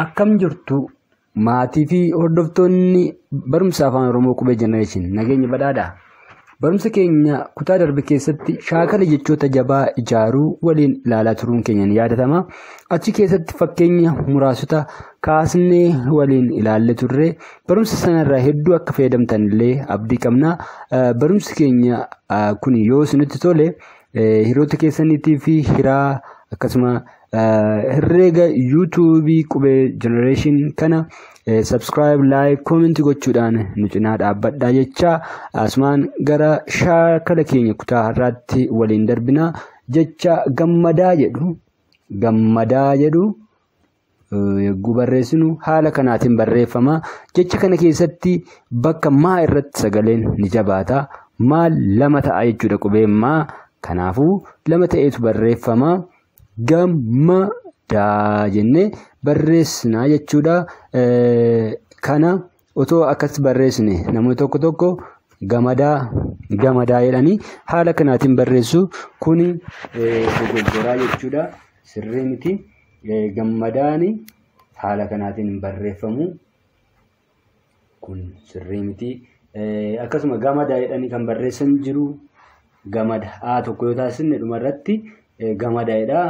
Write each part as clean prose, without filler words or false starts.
Akkam jirtu maatii fi hordoftoonni barumsa afaan Oromoo qubee jenereeshin nageenya badhaadhaa. Barumsa keenya kutaa darbe keessatti shaakala jechoota jabaa ijaaruu waliin ilaalaa turuun keenya ni yaadatama. Achi keessatti fakkeenya muraasota kaasnee waliin ilaalle turre. Barumsa sanarraa hedduu akka fayyadamtan illee abdii qabna. Barumsi keenya kun yoo isinitti tole hiriyoota keessaniitii fi hiraa akkasuma herreega YouTube qubee generation kana subscribe, like, comment gochuudhaan nu cinaa dhaabbadhaa jecha asumaan gara shaakala keenya kutaa har'aatti waliin darbina jecha gammadaa jedhu yogguu barreessinu haala kanaatiin barreeffama. Jecha kana keessatti bakka maa irratti sagaleen ni jabaata. Maal lama ta'a jechuudha qubeen maa. Kanaafuu lama ta'eetu barreeffama. Gammadaa jennee barreessina jechuudha. Kana otoo akkas barreessine namoonni tokko gamadaa jedhanii haala kanaatiin barreessu kuni dogoggoraa jechuudha. Sirrii miti. Gammadaani haala kanaatiin barreeffamu kun sirrii miti. Akkasuma gamadaa jedhanii kan barreessan jiru. Gamada tokko yoo taasisne dhumarratti gamadaadha.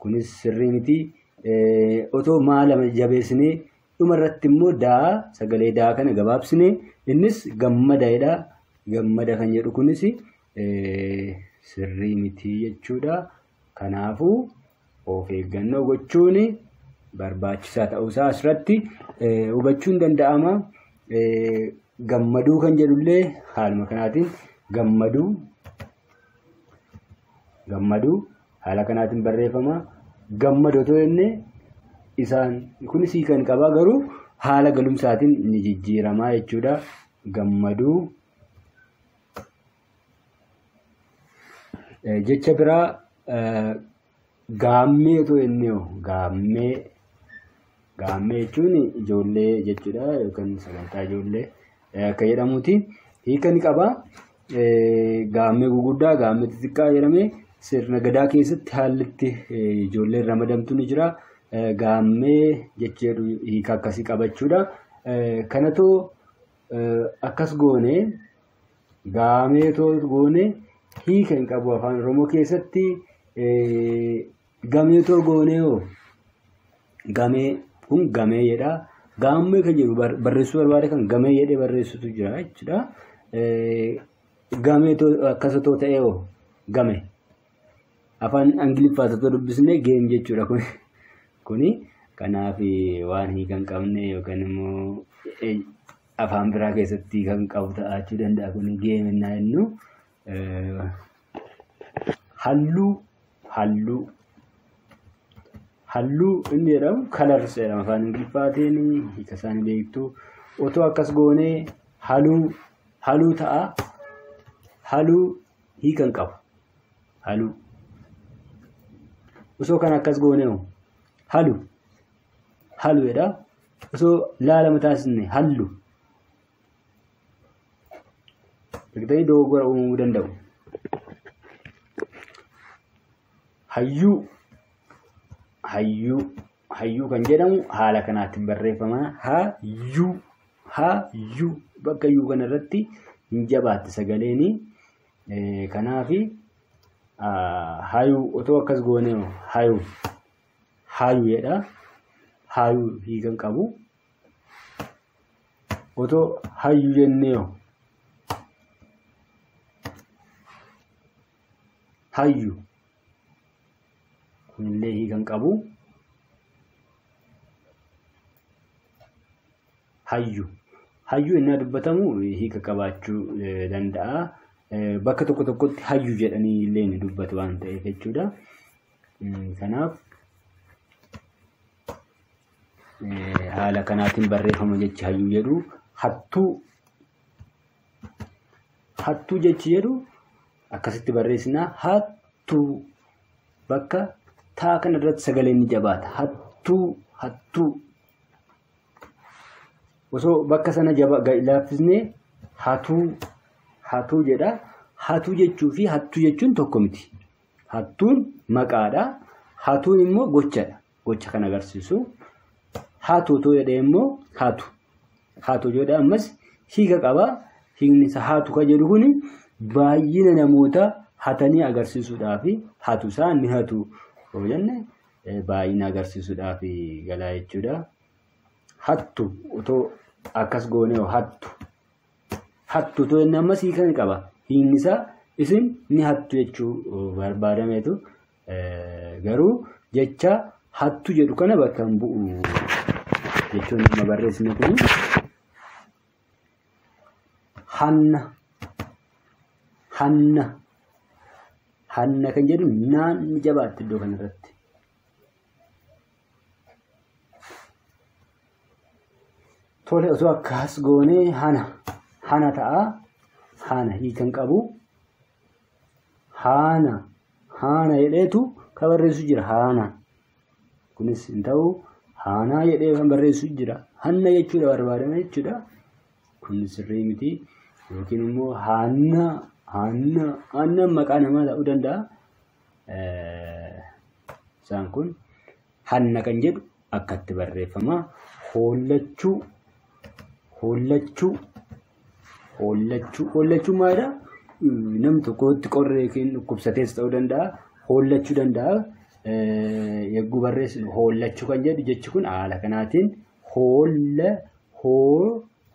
Kunis sirrii miti. Otoo maa lama jabeessinee dhumarratti immoo daa sagalee daa kana gabaabsine innis gammadaadha. Gammada kan jedhu kunis sirrii miti jechuudha. Kanaafuu of eeggannoo gochuun barbaachisaa ta'uusaa asirratti hubachuun danda'ama. Gammaduu kan jedhullee haaluma kanaatiin gammaduu haala kanaatiin barreeffama. Gammadoo jennee isaan kunis kan qabaa garuu haala galumsaatiin ni jijjiiramaa jechuudha. Gammaduu jecha biraa gaammee jennee gaammee jechuun ijoollee jechuudha yookaan sagantaa ijoollee akka jedhamuuti. Hiika ni qaba. Gaammee guguddaa gaammee xixiqqaa jedhamee sirna gadaa keessatti haalli itti ijoolleen ramadamtu ni jira. Gaammee jechuudha hiika akkasii qabachuudha. Kanatoo akkas goone gaameetoo goone hiika hin qabu afaan Oromoo keessatti. Gameetoo goonee gamee kun gamee jedha. Gaammee kan jedhu barreessuu barbaade kan gamee jedhee barreessutu jira jechuudha. Gameetoo akkasatoo ta'ee game. Afaan Ingiliffaatoo dubbisnee geem jechuudha kuni. Kanaaf waan hiika hin qabne yookaan immoo afaan biraa keessatti kan qabu ta'achuu danda'a. Kuni geeminnaa jennu halluu inni jedhamu colors jedhama afaan Ingiliffaatiin hiika isaanii beektu. Otoo akkas goonee haluu ta'a. Haluu hiika hin qabu. Haluu. Osoo kan akkas goonee haluu jedha. Osoo laalama taasisne halluu. Biqiltoonni dogoggora uumuu danda'u. Hayyuu kan jedhamu haala kanaatiin barreeffama. Hayyuu bakka yuu kanarratti hin jabaatti sagaleeni. Kanaaf hayuu otoo akkas goonee hayuu jedha. Hayuu hiikan qabu. Otoo hayyuu jennee hayyuu kunillee hiikan qabu. Hayyuu innaa dubbatamu hiika qabaachuu danda'a. Bakka tokkotti hayyuu jedhanii illee ni dubbatu waan ta'eef jechuudha. Kanaaf haala kanaatiin barreeffama jechi hayyuu jedhu. Hattuu jechi jedhu akkasitti barreessinaa. Hattuu bakka taa kana irratti sagaleen ni jabaata. Hattuu. Osoo bakka sana laaffisnee hatuu jedha. Hatuu jechuu fi hattuu jechuun tokko miti. Hattuun maqaadha. Hatuun immoo gochadha. Gocha kan agarsiisu. hatu to jedhemo hatu jedha ammas hiika qaba hiikni isa hatu ka jedhu kuni baay'ina namoota hatanii agarsiisuudhaaf hatu isaan ni hatu jenne baay'ina agarsiisuudhaaf galaa jechuudha hattu to akkas goonee hattu to inni ammas hiika qaba hiikni isa isin ni hattu jechuu barbaadameetu garuu jecha hattu jedhu kana bakka hin bu'u jechuun nama barreessine kun hanna kan jedhu naan ni jabaatti iddoo kanarratti tole osoo akkas goonee hana ta'a hana hiikan qabu hana jedheetu ka barreessu jira hana kunis hin ta'u hana jedhee kan barreessu jira hanna jechuudha barbaadame jechuudha kun sirrii miti yookiin immoo hanna maqaa namaa ta'uu danda'a isaan kun hanna kan jedhu akkatti barreeffama hollachuu maalidha namni tokkotti qorree yookiin dhukkubsatees ta'uu danda'a hollachuu danda'a yagguu barreessinu hollachuu kan jedhu jechi kun haala kanaatiin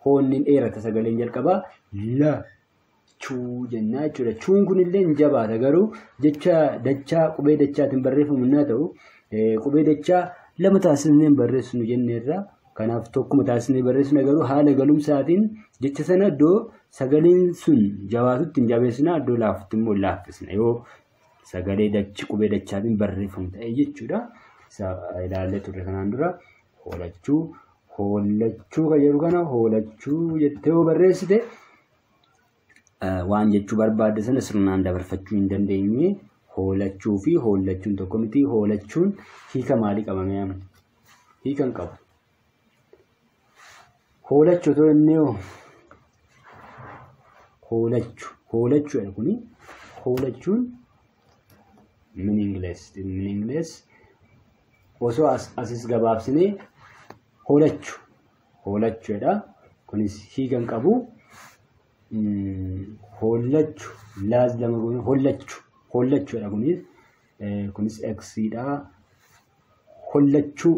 hoonni dheerata sagaleen jalqabaa la chuu jennaa jechuudha chuun kun illee hin jabaata garuu jecha dachaa qubee dachaatiin barreeffamu naa ta'u qubee dachaa lama taasisnee barreessinu jenneerra kanaaf tokkuma taasisnee barreessina garuu haala galumsaatiin jecha sana iddoo sagaleen sun jabaatutti hin jabeessina iddoo laafutti immoo laaffisna yoo sagalee dachi qubee dachaatiin barreeffamu ta'e jechuudha isa ilaallee turre kanaan dura hollachuu kan jedhu kana hollachuu jettee yoo barreessite waan jechuu barbaadde sana sirnaan dabarfachuu hin dandeenye hollachuu fi hollachuun tokko miti hollachuun hiika maalii qabamee amma hiikan qabu hollachuu to inneo hollachuu kuni hollachuun meaningless osoo asis gabaabsine hollachuudha kunis hiikan qabu hollachuu laaz lama goone hollachuudha kunis eksiidha hollachuu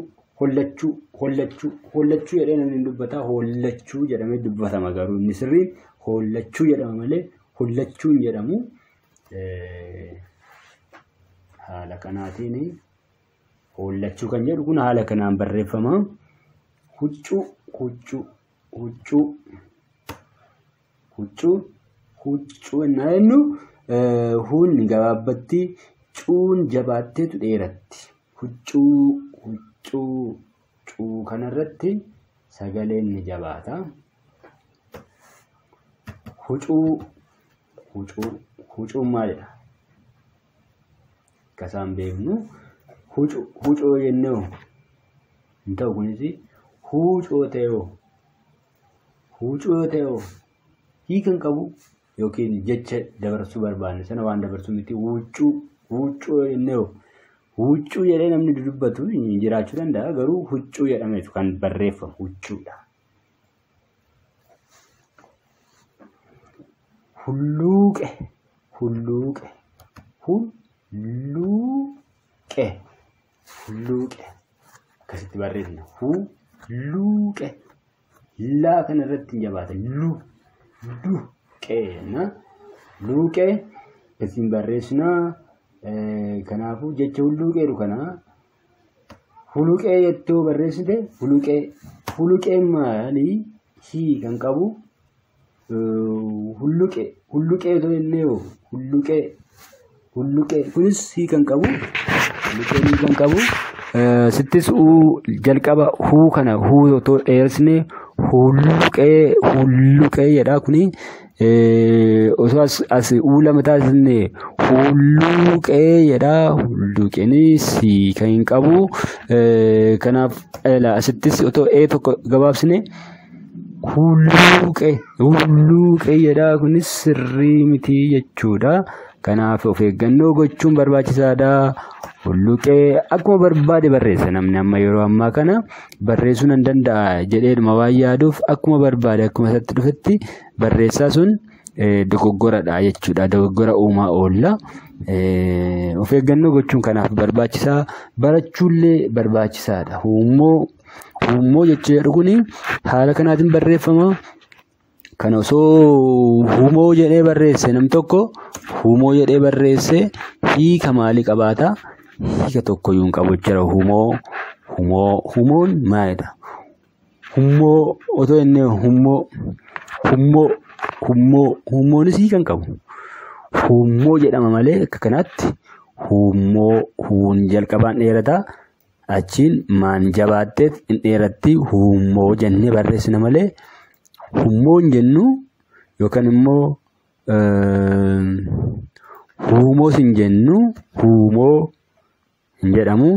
jedhee namni dubbata hollachuu jedhamee dubbatama garuu inni sirriin hollachuu jedhama malee hollachuun jedhamu haala kanaatiin hollachuu kan jedhu kun haala kanaan barreeffama huccuu naannu huunni gabaabbatti cuun jabaatteetu dheeratti huccuu kanarratti sagaleen ni jabaata huccuu maalidha kasaan beeknu huccuu jennee hin ta'u kunis huccuu ta'ee hiikan qabu yookiin jecha dabarsuu barbaanne sana waan dabarsuu miti huccuu jennee huccuu jedhee namni dubbatu jiraachuu danda'a garuu huccuu jedhameetu kan barreeffamu huccuudha. Hulluuqe akkasitti barreessina hulluuqe laa kana irratti hin jabaata luuqee isin barreessina kanaafuu jecha hulluuqeeru kana huluqee jettoo barreessite huluqee maalii hiikan qabu hulluqee to jennee hulluqee kunis hiikan qabu sittis jalqaba huu kana huu to dheersine hulluqee jedha kuni osoo as lama taasisne hulluqee jedha hulluqeenis hiikan qabu kanaaf asittis otoo tokko gabaabsine hulluqee jedha kunis sirrii miti jechuudha Kanaaf of eeggannoo gochuun barbaachisaadha. Hulluqee akkuma barbaade barreessa namni amma yeroo ammaa kana barreessuu nan danda'a jedheedhuma waan yaaduuf akkuma barbaade akkuma isatti dhufetti barreessaa sun dogoggoradha jechuudha. Dogoggora uumaa oolla. Of eeggannoo gochuun kanaaf barbaachisaa. Barachuullee barbaachisaadha. Huummoo jechuudha kuni haala kanaatiin barreeffama. Kana osoo huumoo jedhee barreesse nam tokko huumoo jedhee barreesse hiika maalii qabaata? Hiika tokkoyyuu hin qabu jechuudha. Huumoon maalidha? Huummoo otoo inni huummoonis hiika hin qabu. Huummoo jedhama malee akka kanaatti huun jalqabaan dheerata. Achiin maan jabaatteet hin dheeratti huummoo jennee barreessina malee huummoon jennu yookaan immoo huumoo hin jennu huumoo hin jedhamu.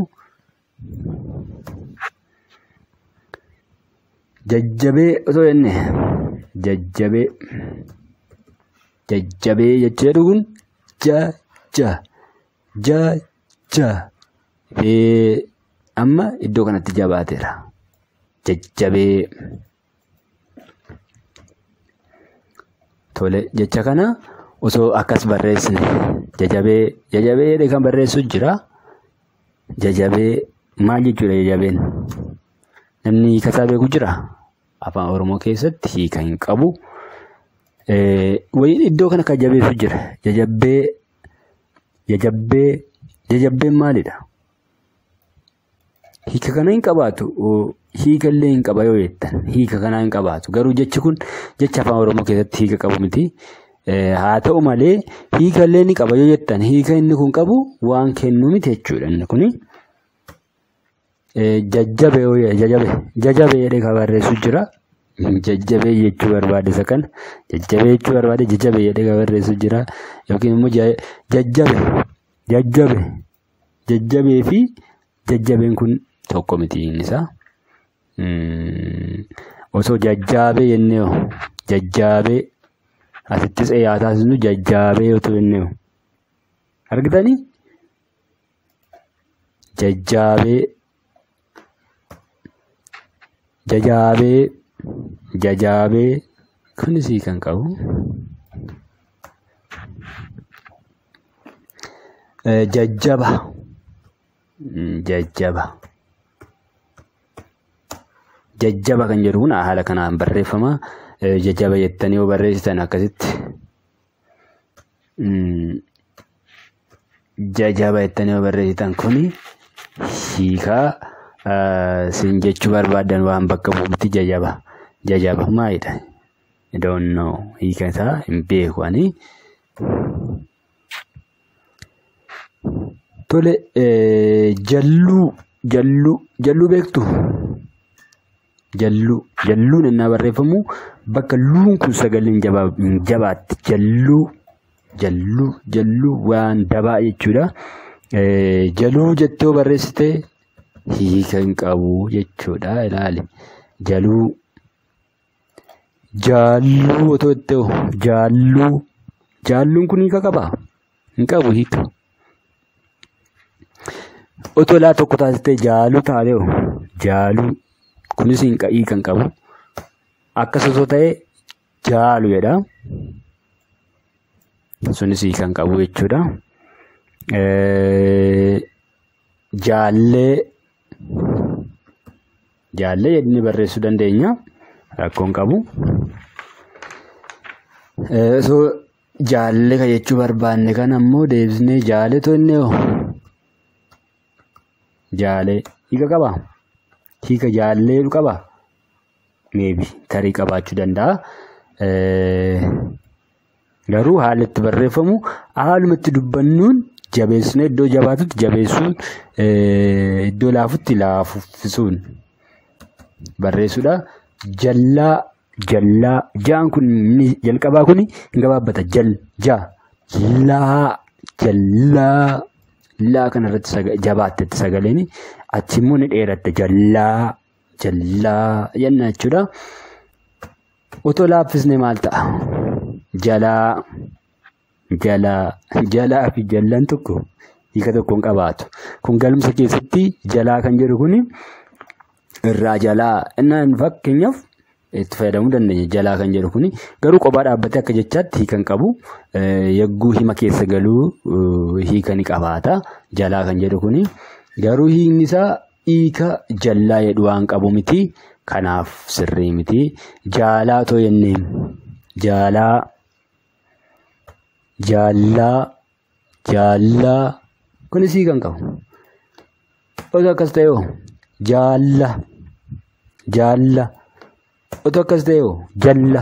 Jajjabee otoo jenne jajjabee jechuudha kun amma iddoo kanatti jabaateera. Jajjabee. Tole jecha kana osoo akkas barreessine jajabee kan barreessu jira. Jajabee maal jechuudha jajabeen? Namni hiikasaa beeku jira? Afaan Oromoo keessatti hiika hin qabu. Wayiin iddoo kana kan jabeessu jira. Jajabbeen maalidha? Hiika kana hin qabaatu. Hiika illee hin qaba yoo jettan. Hiika kana hin qabaatu. Garuu jechi kun jecha afaan Oromoo keessatti hiika qabu miti. Haa ta'u malee hiika illee ni qaba yoo jettan. Hiika inni kun qabu waan kennu miti jechuudha inni kuni. Jajabee jedhee kan barreessu jira. Jajjabee jechuu barbaade isa kana. Jajjabee jechuu barbaade jajjabee jedhee kan barreessu jira. Yookiin immoo jajjabee fi jajjabeen kun tokko miti inni isaa. Osoo jajjaabee jennee jajjaabee asittis taasisnu jajjaabee otoo jennee argitanii jajaabee kunis kan qabu. Jajjaba kan jedhu kun haala kanaan barreeffama. Jajjaba jettanii yoo barreessitan akkasitti jajjaba jettanii yoo barreessitan kuni hiikaa sin jechuu barbaadan waan bakka bu'utti jajaba maalidha? I don't know. Hiika isaa hin beeku ani. Tole jalluu beektu? Jalluun innaa barreeffamu bakka luun kun sagaleen jabaatti. Jalluu waan dabaa jechuudha. Jaluu jettee barreessite hiika hin qabu jechuudha. Ilaali. Jaalluu otoo jettee jaalluun kun hiika qabaa? Hin qabu hiika. Otoo laa tokko taasistee jaaluu taatee jaaluu. Kunis hiika hin qabu. Akkas osoo ta'e jaalu jedha. Sunis hiika hin qabu jechuudha. Jaallee jennee barreessuu dandeenya. Rakkoo hin qabu. So jaallee kan jechuu barbaanne kan ammoo deebisnee jaalee to'annee jaalee hiika qabaa? Hiika jaallee qaba? Maybe tarii qabaachuu danda'a. Garuu haala itti barreeffamu haaluma itti dubbannuun jabeessinee iddoo jabaatutti jabeessuun iddoo laafutti laaffisuun barreessuudha. Jaan kun jalqabaa kun hin gabaabbata. Laa kanarratti jabaattetti sagaleen achi immoo ni dheeratte. Jallaa jenna jechuudha. Otoo laaffisne maal ta'a? Jalaa jalaa fi jallan tokko hiika tokkoon qabaatu. Kun galumsa keessatti jalaa kan jedhu kun irraa jalaa innaan fakkeenyaaf itti fayyadamuu dandeenya. Jalaa kan jedhu kun garuu kophaa dhaabbatee akka jechaatti hiikan qabu. Yagguu hima keessa galuu hiika ni qabaata. Jalaa kan jedhu kun garuu hiikni isaa hiika jallaa jedhu waan qabu miti. Kanaaf sirrii miti. Jaalaa too jenneen jaallaa kunis hiikan qabu. Otoo akkas ta'e jaalla otoo akkas ta'e jalla.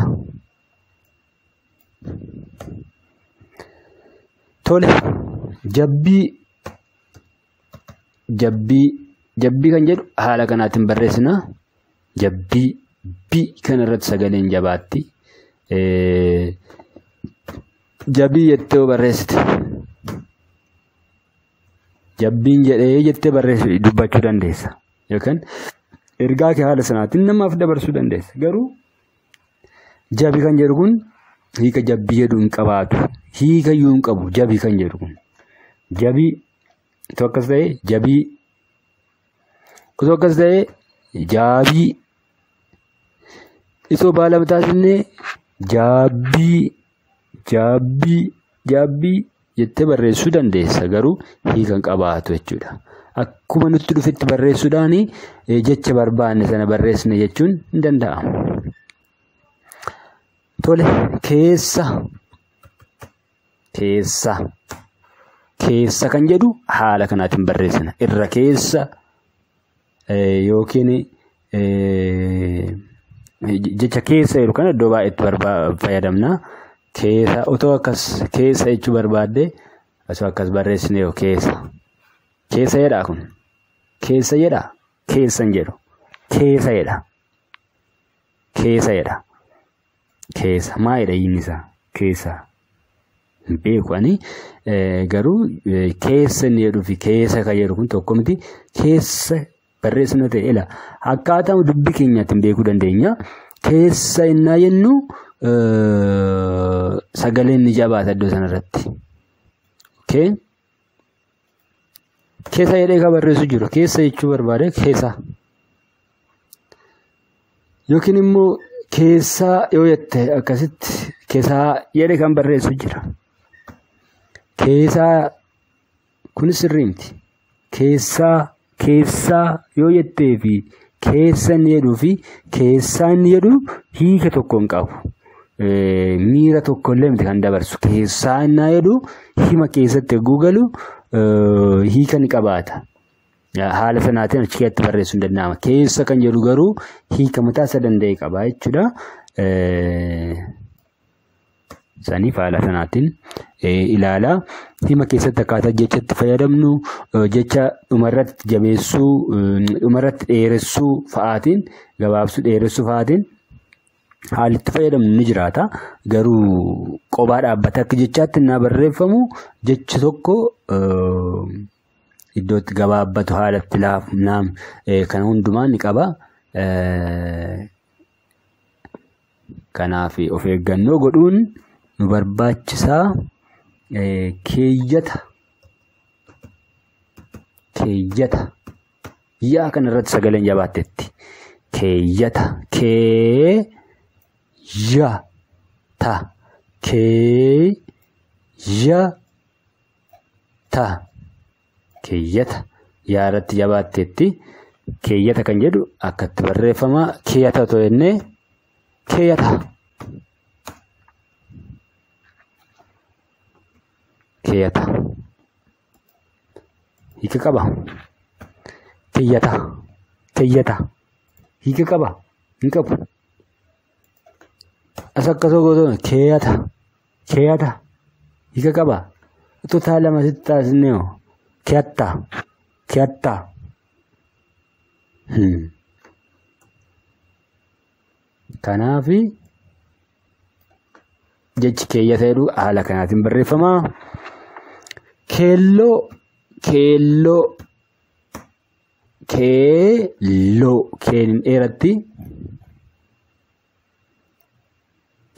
Tole jabbii kan jedhu haala kanaatiin barreessina. Jabbii kan irratti sagaleen jabaatti. Jabbii jettee barreessite. Jabbiin jedhee jettee dubbachuu dandeessa. Yookaan ergaa kee haala sanaatiin namaaf dabarsuu dandeessa. Garuu jabii kan jedhu kun hiika jabbii jedhu hin qabaatu. Hiika iyyuu hin qabu jabii kan jedhu kun. Jabii otoo akkas ta'e jabii. Otoo akkas ta'e jaabii. Isoo baala bitaasinnee jaabbii jettee barreessuu dandeessa. Garuu hiikan qabaatu jechuudha. Akkuma nutti dhufetti barreessuudhaan jecha barbaanne sana barreessine jechuun hin danda'amu. Tole keessa kan jedhu haala kanaatiin barreessina. Irra keessa yookiin jecha keessa jedhu kana iddoo baay'eetti fayyadamna. Keessa otoo akkas keessa jechuu barbaadde osoo akkas barreessine yoo keessa jedhaa kun keessa jedhaa keessan jedhu keessa maalidha inni isaa keessa hin beeku ani garuu keessa inni jedhuu fi keessa kan jedhu kun tokko miti. Keessa barreessina ta'e akkaataa dubbii keenyaatiin beekuu dandeenya. Keessa innaa jennu sagaleen ni jabaata iddoo sanarratti. Keessa jedhee kan barreessu jiru. Keessa jechuu barbaade keessa. Yookiin immoo keessaa yoo jette akkasitti keessaa jedhee kan barreessu jira. Keessaa kunis sirrii miti. Keessaa yoo jettee fi keessa inni jedhuu fi keessaa inni jedhu hiika tokko hin qabu. Miira tokkollee miti kan dabarsu. Keessaa innaa jedhu hima keessatti eeguu galu hiika ni qabaata. Haala sanaatiin achi keessatti barreessuu hin danda'ama. Keessa kan jedhu garuu hiika mataa isa danda'e qaba jechuudha. Saniif haala sanaatiin ilaalaa. Hima keessatti akkaataa jechatti fayyadamnu jecha dhumarratti jabeessuu, dhumarratti dheeressuu fa'aatiin gabaabsuu dheeressuu fa'aatiin haalli itti fayyadamnu ni jiraata. Garuu kophaa dhaabbatee akka jechaatti innaa barreeffamu jechi tokko iddootti gabaabbatu haala itti laafnaam kan hundumaa ni qaba. Kanaaf of eeggannoo godhuun nu barbaachisaa. Keeyyata yaa kan irratti sagaleen jabaattetti keeyyata keeyyata yaa irratti jabaattetti keeyyata kan jedhu akkatti barreeffama. Keeyyata otoo jennee keeyyata hiika qaba. Keeyyata hiika qaba hin qabu. As akkasoo gootoo keeyyata hiika qaba. Otoo taa lama sitti taasisnee keeyatta. Kanaaf jechi keeyyata jedhu haala kanaatiin barreeffama. Keelloo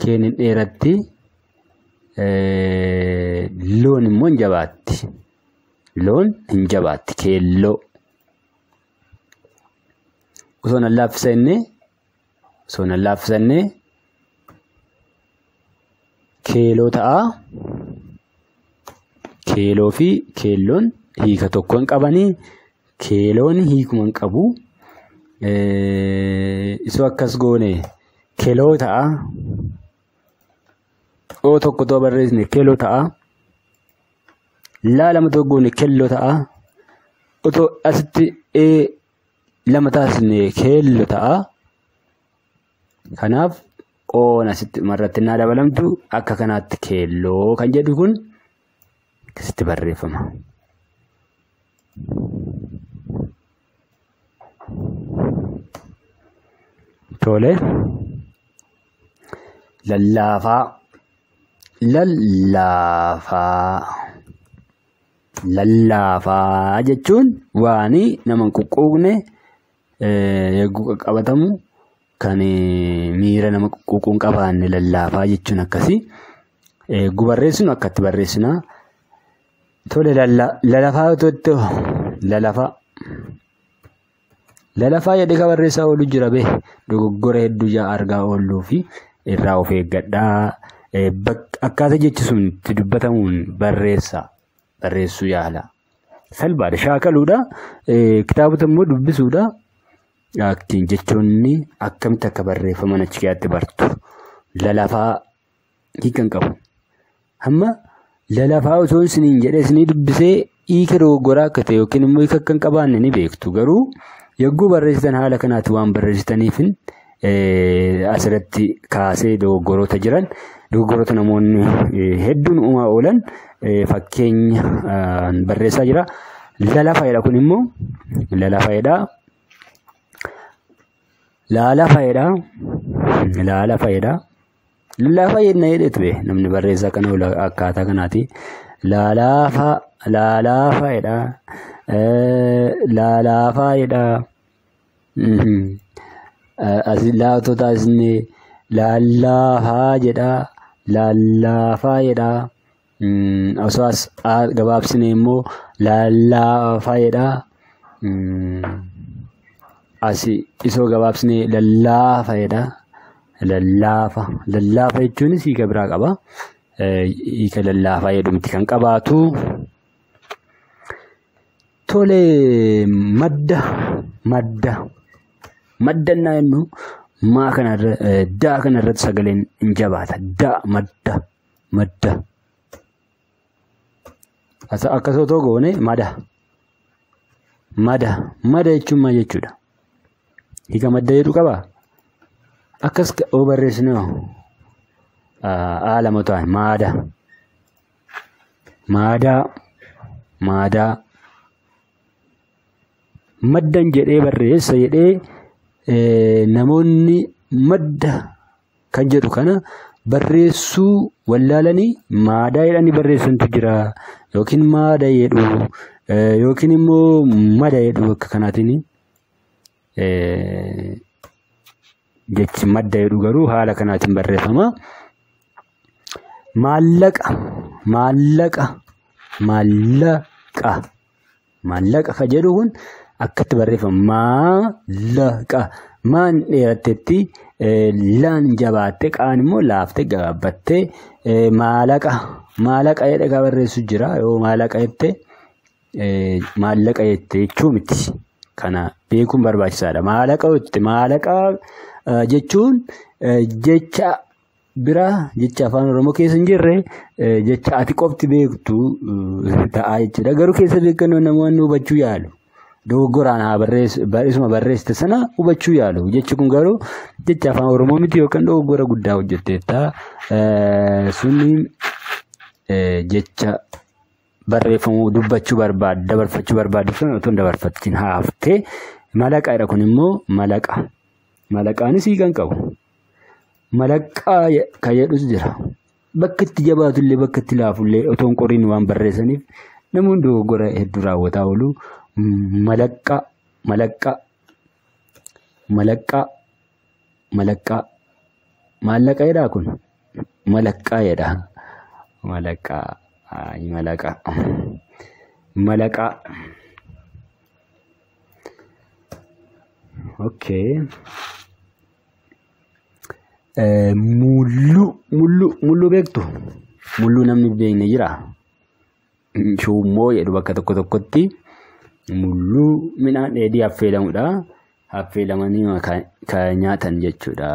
keenin dheeratti loon immoo hin jabaatti. Loon hin jabaatti keelloo. Osoo nan laaffisannee keeloo ta'a. Keeloo fi keelloon hiika tokko hin qabanii. Keeloon hiikuma hin qabu. Isoo akkas goone keeloo ta'a. Oo tokko too barreessine keeloo ta'a. Laa lama tokko goone keelloo ta'a. Otoo asitti lama taasisne keelloo ta'a. Kanaaf oon asitti marratti naa dabalamtu akka kanaatti keelloo kan jedhu kun akkasitti barreeffama. Tole. Lallaafaa. Lallaafaa jechuun waanii nama hin quqquuqne eeguu qaqqabatamu kan miira nama quqquuquu hin qabaanne lallaafaa jechuun akkasii. Eeguu barreessinu akkatti barreessina. Tole lalafaa otoo lalafaa jedhee ka barreessaa oolu jira bee dogoggora hedduu argaa ooluu fi irraa of eeggadhaa. Akkaataa jechi sun itti dubbatamuun barreessuu yaala. Salphaadha shaakaluudha. Kitaabota immoo dubbisuudha. Aktiin jechoonni akkamitti akka barreeffaman achi keessatti bartu. Lalafaa hiikan qabu. Amma lalafaa osoo isiniin jedhee isinii dubbisee hiika dogoggoraa akka ta'e yookiin immoo hiika akka hin qabaanne ni beektu. Garuu yogguu barreessitan haala kanaatti waan barreessitaniifin asirratti kaasee dogoggoroota jiran. Dogoggoroota namoonni hedduun uumaa oolan fakkeenya barreessaa jira. Lalafaayedha kun immoo lalafaayedha. Lalaafaa yenna jedhetu namni barreessaa kana akkaataa kanaati. Laalaafaayedha. Asii laatota asii lallaafaa jedha. Lallaafaayedha. Osoo as gabaabsine immoo lallaafaayedha. Asii isoo gabaabsine lallaafaayedha. Lallaafa jechuun hiika biraa qaba. Hiika lallaafaa jedhumti kan qabaatu. Tole maddannaa jennu daa kanarratti sagaleen hin jabaata. Madda. Akkasoo too goone mada jechuun maal jechuudha? Hiika madda jedhu qabaa? Akkas oo barreessinu haala motaan maadaa maddan jedhee barreessa jedhee namoonni madda kan jedhu kana barreessuu wallaalanii maadaa jedhanii barreessantu jira yookiin maada jedhu yookiin immoo mada jedhu akka kanaatiin jechi madda jedhu garuu haala kanaatiin barreeffama. Maallaqa ka jedhu kun akkatti barreeffama. Maan dheeratteetti laan jabaatte qaan immoo laaftee gabaabbattee maallaqa jedhe ka barreessu jira. Yoo maallaqa jette jechuu miti. Kana beekuun barbaachisaadha. Maallaqa jechuun jecha biraa jecha afaan Oromoo keessa hin jirre jecha ati qofti beektu ta'a jechuudha. Garuu keessa beekannoo namoonni hubachuu yaalu. Dogoggoraan barreessuma barreessite sana hubachuu yaalu. Jechi kun garuu jecha afaan Oromoo miti yookaan dogoggora guddaa hojjetteetta. Sunni jecha barreeffamuu dubbachuu barbaadu dabarfachuu barbaadu sun otoo hin dabarfatiin haaftee malaqaadha. Kun immoo malaqaanis hiikan qabu. Malaqaa kan jedhus jira. Bakka itti jabaatullee bakka itti laafullee otoo hin qoriin waan barreessaniif namoonni dogoggora hedduu raawwataa oolu. Maallaqaadha kun malaqqaadha. Malaqa. Ay, malaqa. Malaqa. Okay. Mullu beektu. Mullu namni beekne jira. Shummoo jedhu bakka tokkotti mullu midhaan dheedhii affeelamudha. Affeelamanii kan nyaatan jechuudha.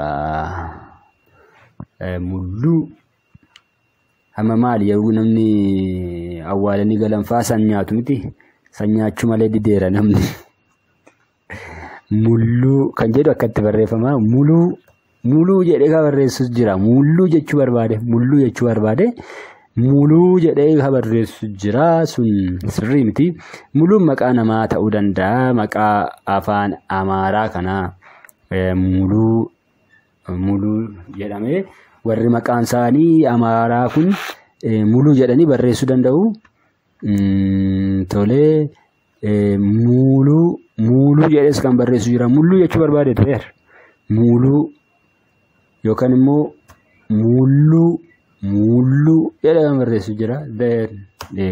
Mullu amma maali yeroo namni awwaalanii galan faa san nyaatu miti. San nyaachuu malee dideera namni. Mullu kan jedhu akkatti barreeffama. Muluu jedhee ka barreessus jira. Mullu jechuu barbaade. Muluu jedhee ka barreessus jira. Sun sirrii miti. Muluun maqaa namaa ta'uu danda'a. Maqaa afaan Amaaraa kana muluu jedhame. Warri maqaan isaanii Amaaraa kun muluu jedhanii barreessuu danda'u. Tolee muluu jedhees kan barreessu jira. Muluu jechuu barbaade ta'eera. Muluu yookaan immoo muluu jedhee kan barreessu jira.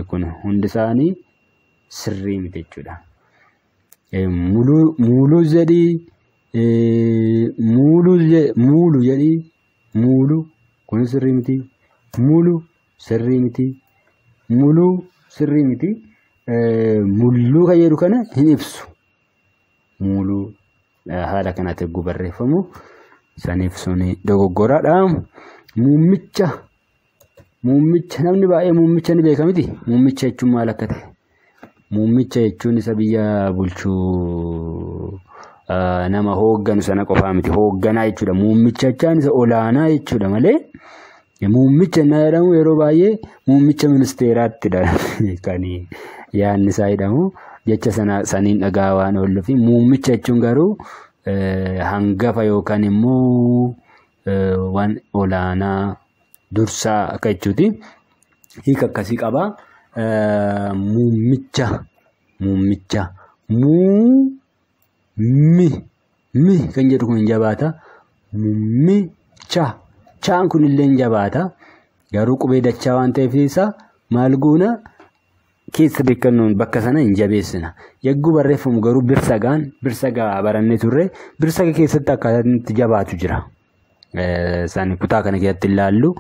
Kun hundi isaanii sirrii miti jechuudha. Muluu jedhii muluu jedhii muluu kun sirrii miti. Muluu sirrii miti. Muluu sirrii miti. Muluu kan jedhu kana hin ibsu. Muluu haala kanatti barreeffamu. Saniif suni dogoggoraadha. Muummicha namni baay'ee muummicha ni beeka miti. Muummicha jechuun maal akka ta'e? Muummicha jechuun isa biyya bulchuu nama hoogganu sana qofaa miti. Hoogganaa jechuudha. Muummicha jechaan isa olaanaa jechuudha malee muummicha inni jedhamu yeroo baay'ee muummicha ministeeraatti kan yaadni isaa jedhamu. Jecha saniin dhagaa waan ooluuf muummicha jechuun garuu hangafa yookaan immoo waan olaanaa dursaa akka jechuuti. Hiika akkasii qaba. Muummicha mi kan jedhu kun jabaata. Muummicha chaan kun illee jabaata. Garuu qubee dachaa waan ta'eef isa maal goona keessa beekannoon bakka sana hin jabeessina. Yagguu barreeffamu garuu birsagaa barannee turre. Birsaga keessatti akkaataan itti jabaatu jira. Isaan kutaa kana keessatti ilaallu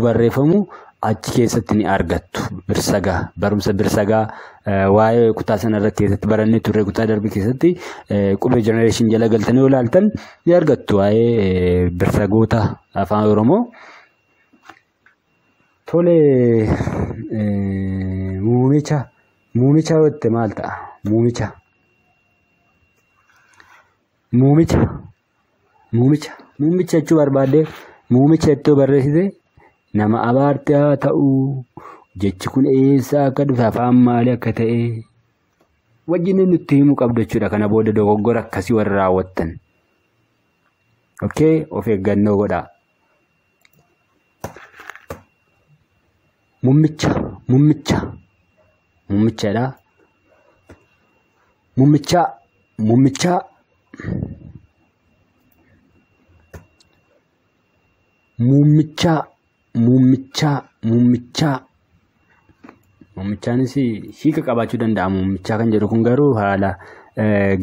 barreeffamu achi keessatti ni argattu. Barumsa birsagaa waa'ee kutaa sana irratti keessatti barannee turre. Kutaa darbe keessatti qubee jenereeshin jala galtanii yoo ilaaltan ni argattu waa'ee birsagoota afaan Oromoo. Tole muumicha wette maal ta'a? Muumicha jechuu barbaadde muumicha jettoo barreessite nama abaarte haa ta'u jechi kun eessaa akka dhufe afaan maalii akka ta'e wajjin nutti himuu qabdu jechuudha. Kana booda dogoggora akkasii warra raawwattan. Okay, of eeggannoo godhaa. Muummichadha. Muummichaan hiika qabaachuu danda'a. Muummichaa kan jedhu kun garuu haala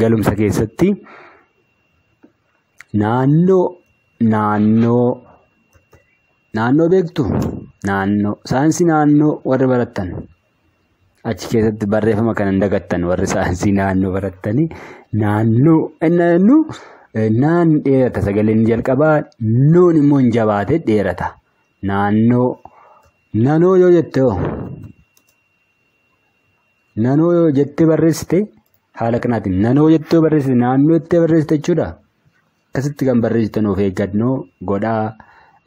galumsa keessatti naannoo beektu. Saayinsii naannoo warri barattan achi keessatti barreeffama kana hin dagattan. Warri saayinsii naannoo barattanii naannoo naan dheerata. Sagaleen jalqabaa noon immoo hin jabaate dheerata. Nanoo yoo jettee barreessite haala kanaatiin nanoo jettee barreessite naannoo jettee barreessite jechuudha. Akkasitti kan barreessitan of eeggannoo godhaa.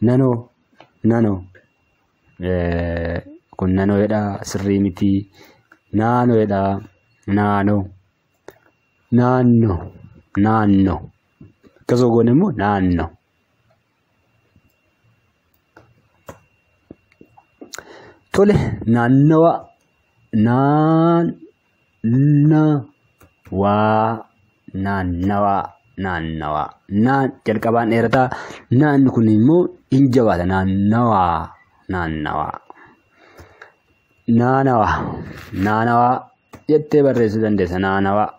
Nanoo kun nanoo jedhaa sirrii miti. Naannoo jedhaa naannoo akkasoo goone immoo naannoo. Tole naannawaa naan jalqabaan dheerataa. Naanni kun immoo hin jabaata. Naannawaa naanawaa jettee barreessuu dandeessa. Naanawaa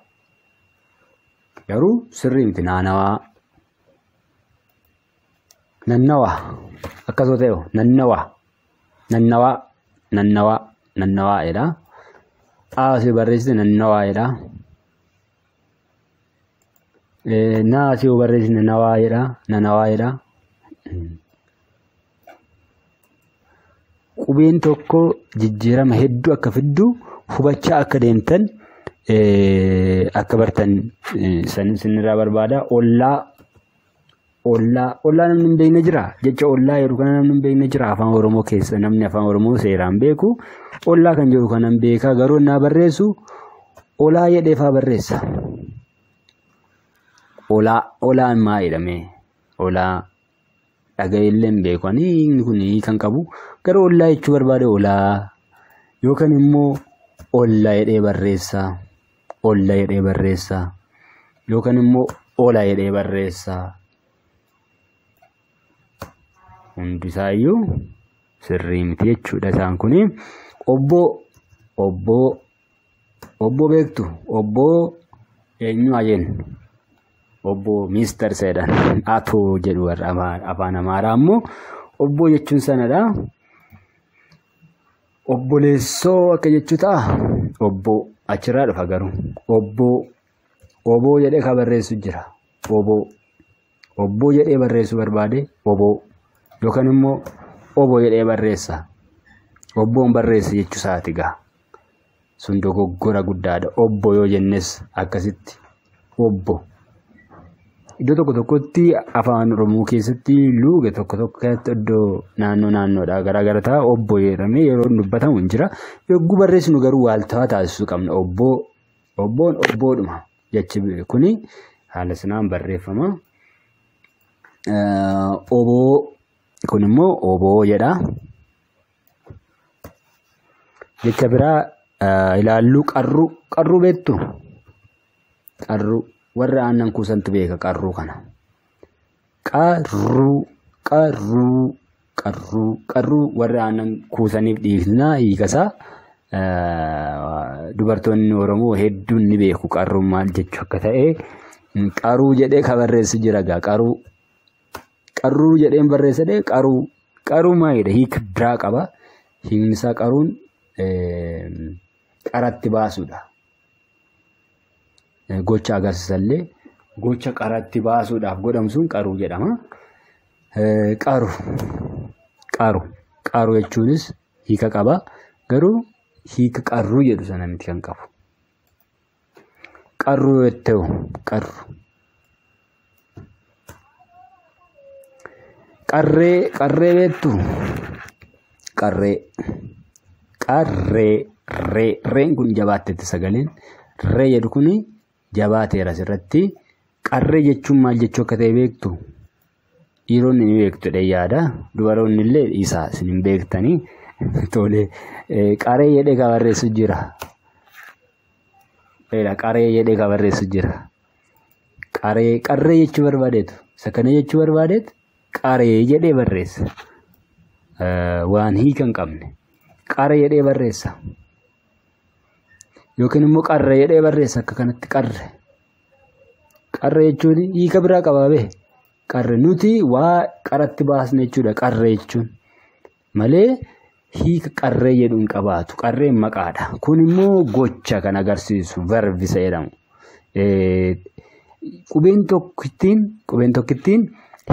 garuu sirrii miti. Naannawaa akkasuma ta'e nannawaa jedha. Asii barreessite nannawaa jedha. Naasii barreessite nanawaa jedha. Qubeen tokko jijjiirama hedduu akka fiddu hubachaa akka deemtan akka bartan sinirraa barbaada. Ollaa namni hin beekne jira. Jecha ollaa yeroo kana namni hin beekne jira. Afaan Oromoo keessa namni afaan Oromoo seeraan beeku ollaa kan jedhu kanan beekaa. Garuu naa barreessu olaa jedheefaa barreessa. Olaan maa jedhame? Olaa dhagayeellee hin beeku. Inni kun kan qabu garuu ollaa jechuu barbaade olaa yookaan immoo ollaa jedhee barreessa. Ollaa jedhee barreessa yookaan immoo olaa jedhee barreessa. Hundisaayyuu sirrii miti jechuudha. Isaan kun obbo beektu. Obbo eenyu jennu? Obbo Mister Seedhan Atoo jedhu warra afaan Amaaraa immoo obbo jechuun sanadha. Obboleessoo akka jechuu ta'a. Obbo achirraa dhufa garuu obbo jedhee kan barreessu jira. Obbo jedhee barreessuu barbaade obbo yookaan immoo obbo jedhee barreessa. Obboon barreessa jechuu isaati gaa. Sun dogoggora guddaadha. Obbo yoo jennes akkasitti obbo. Iddoo tokko tokkotti afaan Oromoo keessatti luuga tokko tokkotti iddoo naannoodhaa garaagara ta'a. Obbo jedhamee yeroo dubbatamu hin jira. Yogguu barreessinu garuu waaltawaa taasisuu qabna. Obboon obboodhuma jechi kuni haala sanaan barreeffama. Oboo kun immoo oboo jedha. Jecha biraa ilaallu qarruu beektu. Warra aannan kuusantu beeka qarruu kana. Qarruu warra aannan kuusaniif dhiifnaa hiikasaa. Dubartoonni Oromoo hedduun ni beeku qarruun maal jechuu akka ta'e. Qaruu jedhee kan barreessu jira gaa. Qarruu jedheen barreessadee qaruu maalidha? Hiika biraa qaba. Hiikni isaa qaruun qaratti baasuudha. Gocha agarsiisallee gocha qaratti baasuudhaaf godhamu sun qaruu jedhama. Qaru jechuunis hiika qaba. Garuu hiika qarruu jedhu sana miti kan qabu. Qarruu yoo ta'u qarree beektu. Reen kun jabaattetti sagaleen. Ree jedhu kuni jabaateera asirratti. Qarree jechuun maal jechuu akka ta'e beektu? Dhiironni ni beektu yaada. Dubaroonni illee isaa isin hin beektanii. Tole qaree jedhee kan barreessu jira. Qaree jedhee kan barreessu jira. Qarree jechuu barbaadeetu. Isa kana jechuu barbaadeetu qaree jedhee barreessa. Waan hiika hin qabne. Qaree jedhee barreessa. Yookiin immoo qarree jedhee barreessa akka kanatti qarre. Qarree jechuun hiika biraa qabaa. Qarre nuti waa qaratti baasne jechuudha qarree jechuun. Malee hiika qarree jedhuun qabaatu. Qarreen maqaadha. Kun immoo gocha kan agarsiisu verbisa jedhamu. Qubeen tokkittiin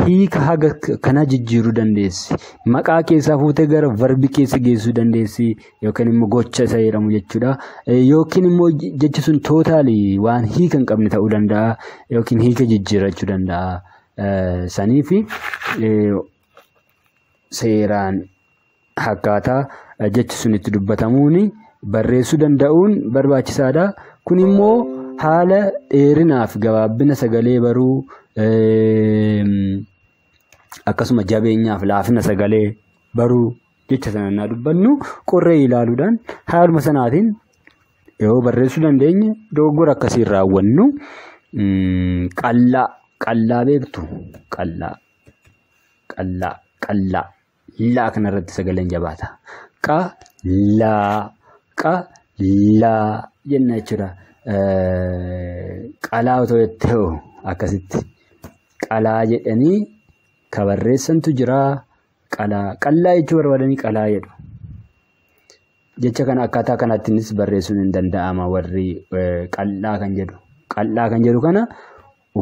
hiika haga kana jijjiiruu dandeessi. Maqaa keessaa fuutee gara verbi keessa geessuu dandeessi. Yookiin immoo gocha isa jedhamu jechuudha. Yookiin immoo jechi sun tootaalii waan hiika hin qabne ta'uu danda'a. Yookiin hiika jijjiirrachuu danda'a. Saniifi seeraan akkaataa jechi sun itti dubbatamuun barreessuu danda'uun barbaachisaadha. Kun immoo haala dheerinaaf gabaabbina sagalee baruu. Akkasuma jabeenyaaf laafina sagalee baruu jecha sana dubbannu qorree ilaaluudhaan haaluma sanaatiin yoo barreessuu dandeenye dogoggora akkasiin raawwannu. Qallaa beektu. Qallaa laa kanarratti sagaleen jabaata. qalaa jenna jechuudha. Qalaa otoo jettee akkasitti qalaa jedhanii ka barreessantu jira. Qalaa jechuu barbaadanii qalaa jedhu. Jecha kana akkaataa kanaattinis barreessuun hin danda'ama. Warri qal'aa kan jedhu kana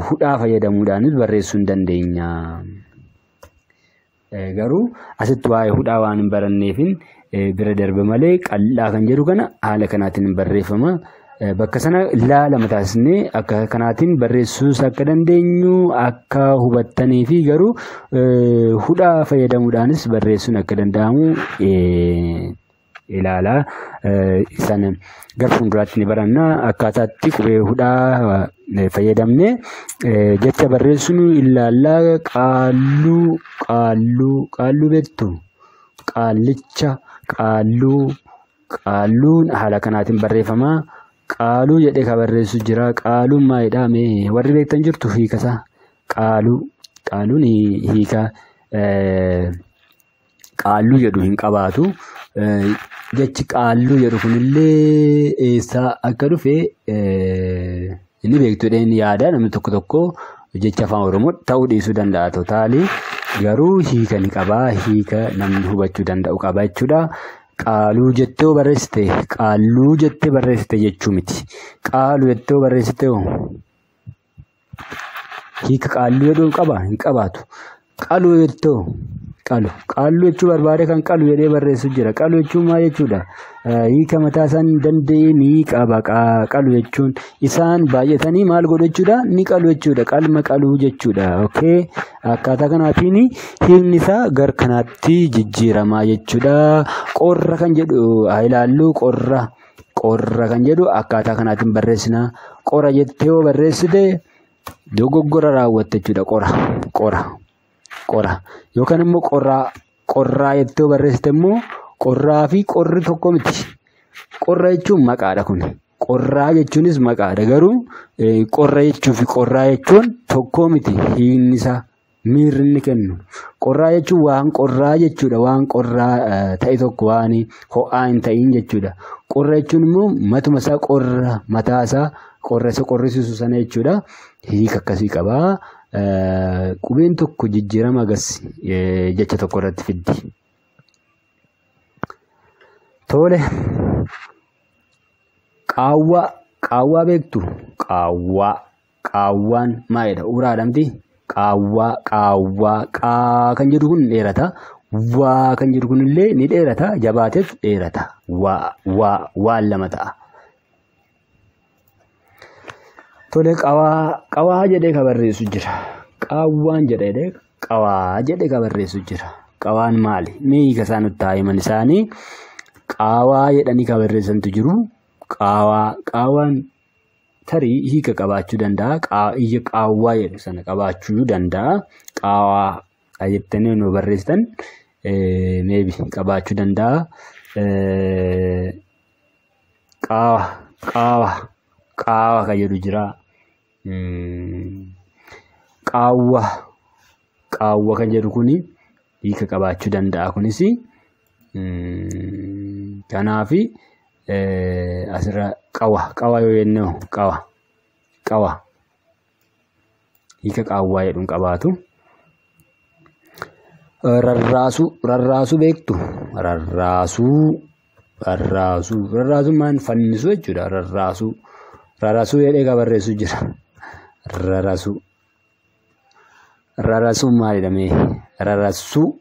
hudhaa fayyadamuudhaanis barreessuu hin dandeenya. Garuu asitti waa'ee hudhaa waan hin baranneefin bira darbe malee qal'aa kan jedhu kana haala kanaatiin barreeffama. Bakka sana lama taasisnee akka kanaatiin barreessuus akka dandeenyu akka hubattanii fi garuu hudhaa fayyadamuudhaanis barreessuun akka danda'amu ilaalaa. Sana gara fuulduraatti ni baranna akkaataatti qubee hudhaa fayyadamne jecha barreessuun ilaallaa. Qaalluu beektu qaallicha qaalluun haala kanaatiin barreeffama. Qaaluu jedhee ka barreessu jira. Qaaluun maalidha? Warri beektan jirtu hiikasaa. Qaaluun hiika qaalluu jedhu hin qabaatu. Jechi qaalluu jedhu kunillee eessaa akka dhufe inni beektuudha inni yaada. Namni tokko jecha afaan Oromoo ta'uu dhiisuu danda'a. Totaalii garuu hiika ni qabaa. Hiika namni hubachuu danda'u qaba jechuudha. Qaaluu jettee barreessite qaalluu jettee barreessite jechuu miti. Qaaluu jettee barreessite hiika qaalluu jedhu hin qabaatu. Qaluu jettee qaalluu jechuu barbaade kan qalu jedhee barreessu jira. Qaluu jechuun maal jechuudha? Hiika mataa isaan danda'e ni qaba. Qaluu jechuun isaan baay'atanii maal godhu jechuudha? Ni qalu jechuudha. Qalma qaluu jechuudha. Akkaataa kanaatiin hiikni isaa gar kanaatti jijjiiramaa jechuudha. Qorra kan jedhu ilaallu. Qorra kan jedhu akkaataa kanaatiin barreessina. Qora jettee yoo barreessite dogoggora raawwatte jechuudha. Qora yookaan immoo qorraa jettee barreessite immoo qorraa fi qorri tokko miti. Qorra jechuun maqaadha kun. Qorraa jechuunis maqaadha. Garuu qorra jechuu fi qorraa jechuun tokko miti. Hiikni isaa miirri inni kennu. Qorraa jechuun waan qorraa jechuudha. Waan qorraa ta'e tokko waan ho'aa hin ta'iin jechuudha. Qorra jechuun immoo matuma isaa qorra mataa isaa qorra isa qorrisiisu sana jechuudha. Hiika akkasii qabaa. Qubeen tokko jijjiirama jecha tokko irratti fiddi. Tole. Qaawwaa beektu? Qaawwaan maalidha? Uraadhamti. Qaawwaa kan jedhu kun dheerata. Waa kan jedhu kunillee ni dheerata. Jabaateef dheerata. Waan lama ta'a. Tole qawaa jedhee ka barreessu jira. Qaawwaan jedhee qawaa jedhee ka barreessu jira. Qawaan maali? Hiika isaan nutti himan isaanii qaawaa jedhanii ka barreessantu jiru. Qaawaan tarii hiika qabaachuu danda'a. Iyya qaawwaa jedhu sana qabaachuu danda'a. Qaawaa jettanii nu barreessitan maybe qabaachuu danda'a. Qaawwa kan jedhu jira. Qaawwa kan jedhu kuni hiika qabaachuu danda'a. Kunis kanaaf asirra qawa yoo jennu qawa hiika qaawwaa jedhuun qabaatu. Rarraasuu beektu? Rarraasuun maal fannisuu jechuudha. Rarraasuu jedhee ka barreessu jira. Rarraasuun maalidha? Rarraasuu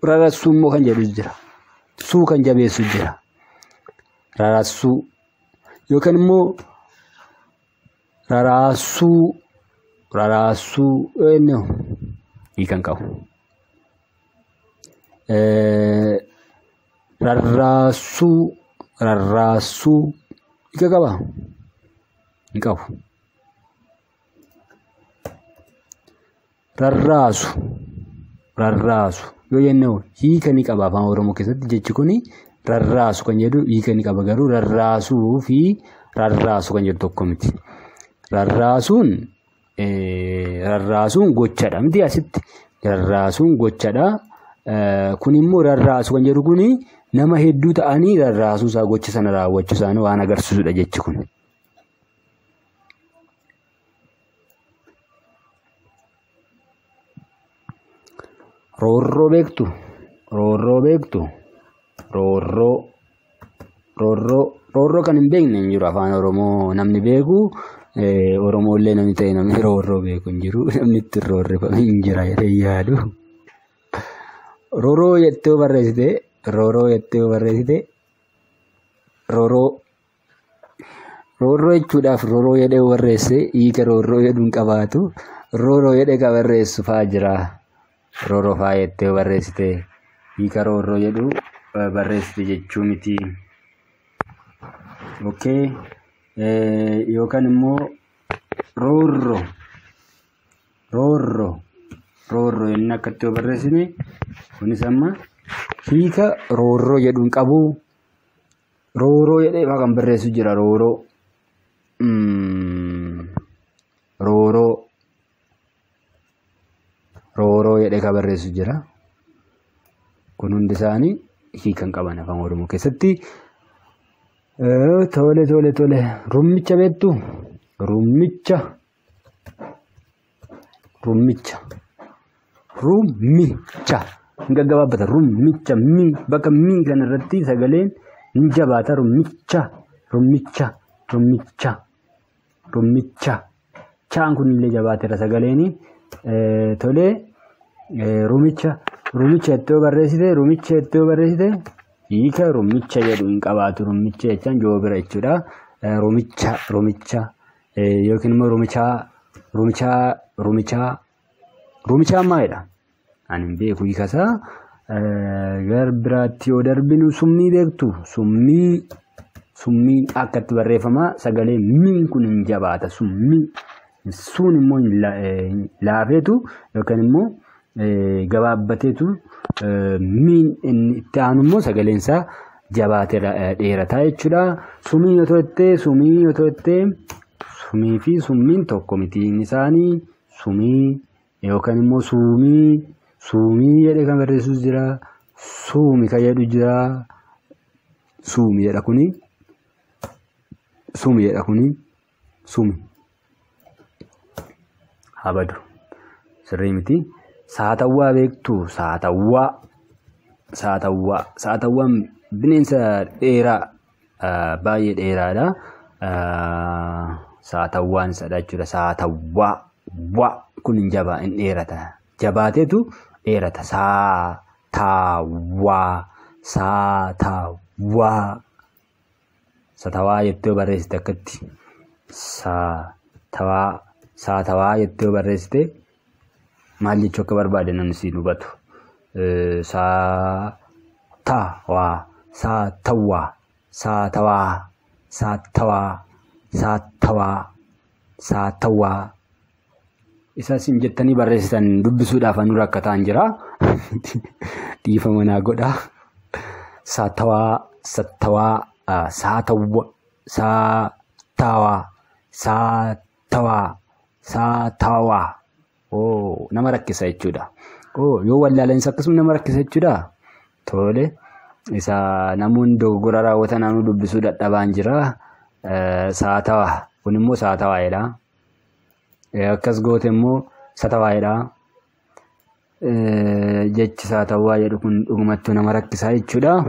immoo kan jedhu jira. Suu kan jabeessu jira. Rarraasuu yookaan immoo rarraasuu hiikan qabu. Rarraasuu hiika qaba? Hin qabu. Rarraasu yoo jennu hiika ni qaba. Afaan Oromoo keessatti jechi kun rarraasu kan jedhu hiika ni qaba. Garuu rarraasuu fi rarraasu kan jedhu tokko miti. Rarraasuun gochadha miti asitti. Rarraasuun gochadha. Kun immoo rarraasu kan jedhu kun nama hedduu ta'anii rarraasuu isaa gocha sana raawwachuu isaanii waan agarsiisudha jechi kun. Roorroo beektu? Roorroo beektu? Roorroo kan hin beekne hin jiru afaan Oromoo namni beeku. Oromollee namni ta'e namni roorroo beeku hin jiru. Namni itti roorrifame hin jira jedhee yaadu. Roorroo jettee barreessite. Roorroo jechuudhaaf roorroo jedhee barreesse hiika roorroo jedhuun qabaatu. Roorroo jedhee ka barreessu fa'aa jira. Roorroo fa'aa jettee barreessite hiika roorroo jedhu barreessite jechuu miti. Okay. Yookaan immoo roorroo inni akkatti barreessine kunis amma hiika roorroo jedhuun qabu. Roorroo jedhee kan barreessu jira. Roorroo jedhee kan barreessu jira. Kun hundi isaanii hiikan qaban afaan Oromoo keessatti. Tole. Rummicha beektu? Rummicha. Gaggabaabbata. Rummicha. Bakka mi kana irratti sagaleen ni jabaata. Rummicha. Chaan kunillee jabaateera sagaleeni. Tole. Rumicha jettee barreessite. Hiika rummicha jedhu hin qabaatu. Rummicha jechaan joo bira jechuudha. Rumicha yookiin immoo rumichaa maalidha? Ani hin beeku hiikasaa. Gara biraatti yoo darbinu summii beektu? Summii akkatti barreeffama sagalee miin kun hin jabaata. Suun immoo laafeetu yookaan immoo gabaabbateetu. Miin inni itti aanu immoo sagaleen isaa jabaatee dheerataa jechuudha. Sumii yoo ta'e sumii fi summiin tokko miti. Inni isaanii sumii yookaan immoo suumii jedhee kan barreessus jira. Suumi kan jedhu jira. Suumi jedha kuni. Habadu sirrii miti. Saatawwaa beektu? Saatawwaan bineensa dheeraa baay'ee dheeraadha. Saatawwaan sadha jechuudha. Saatawwaa kun hin jabaa hin dheerata. Jabaateetu dheerata. Saatawwaa jettee barreessite akkatti. Saatawwaa jettee barreessite. Maal jechuu akka barbaade namni si hubatu. Saatawwaa. Isaas hin jettanii barreessitan dubbisuudhaaf anu rakkataan jira. Dhiifama naa godha. Saatawwaa. Nama rakkisa jechuudha. Yoo wallaalansa akkasuma nama rakkisa jechuudha. Tole. Isa namoonni dogoggora raawwatan anu dubbisuu dadhabaan jira. Saatawwaa. Kun immoo saatawwaadha. Akkas goote immoo saatawwaadha. Jechi saatawwaa jedhu kun dhugumattuu nama rakkisaa jechuudha.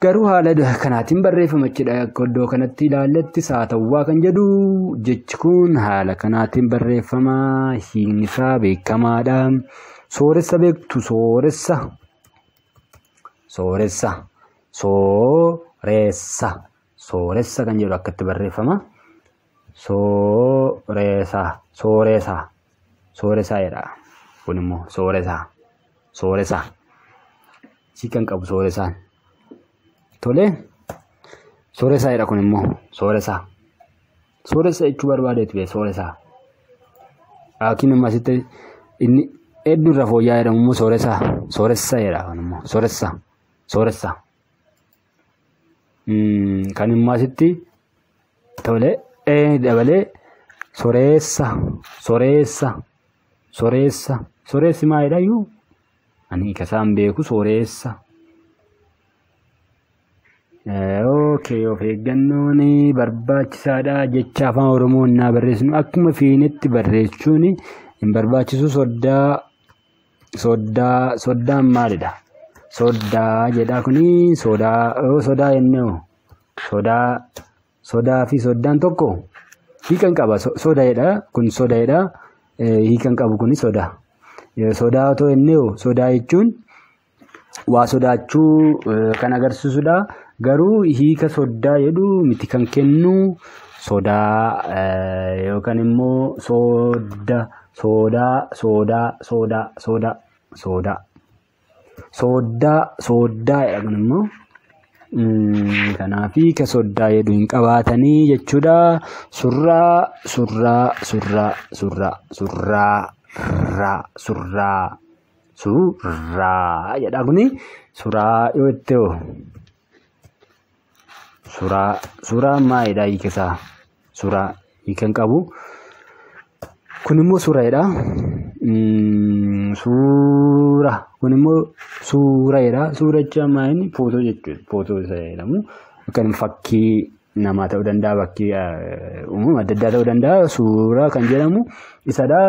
Garuu haala kanaatiin barreeffama jechuudha. Akka iddoo kanatti ilaalletti saatawwaa kan jedhu jechi kun haala kanaatiin barreeffama. Hiikni isaa beekamaadha. Sooressa beektu? Sooressa kan jedhu akkatti barreeffama. Sooressa jedha. Kun immoo sooressa. Si kan qabu sooressaan. Tole. Sooressa jedha kun immoo sooressa jechuu barbaadeetu bee sooressa. Yookiin immoo asitti inni hedduu irra fooyya'aa jedhamu immoo sooressa jedha kun immoo sooressa. Kan immoo asitti tole dabalee sooressa. Sooressi maalidha iyyuu? Ani kasaan beeku sooressa. Okay, of eeggannoon barbaachisaadha jecha afaan Oromoo naa barreessinu akkuma fiinetti barreessuun hin barbaachisu. Soddaan maalidha? Soddaa jedhaa kuni sodaa jennee sodaa fi soddaan tokko hiikan qaba. Sodaadha kun sodaadha hiikan qabu kuni sodaa. Sodaa otoo jennee sodaa jechuun waa sodaachuu kan agarsiisudha. Garuu hiika soddaa jedhu miti kan kennu sodaa yookaan immoo sodaa jedhamu immoo kanaaf hiika soddaa jedhu hin qabaatanii jechuudha. Surraa jedhaa kuni suraa yoo itti suuraa maalidha hiikesaa? Suuraa hiikan qabu. Kun immoo suuraadha. Kun immoo suuraadha. Suura jechuun maalini? Footoo jechuudha. Footoo isa jedhamu. Kan fakkii namaa ta'uu danda'a, fakkii uumama adda addaa ta'uu danda'a. Suuraa kan jedhamu isadha.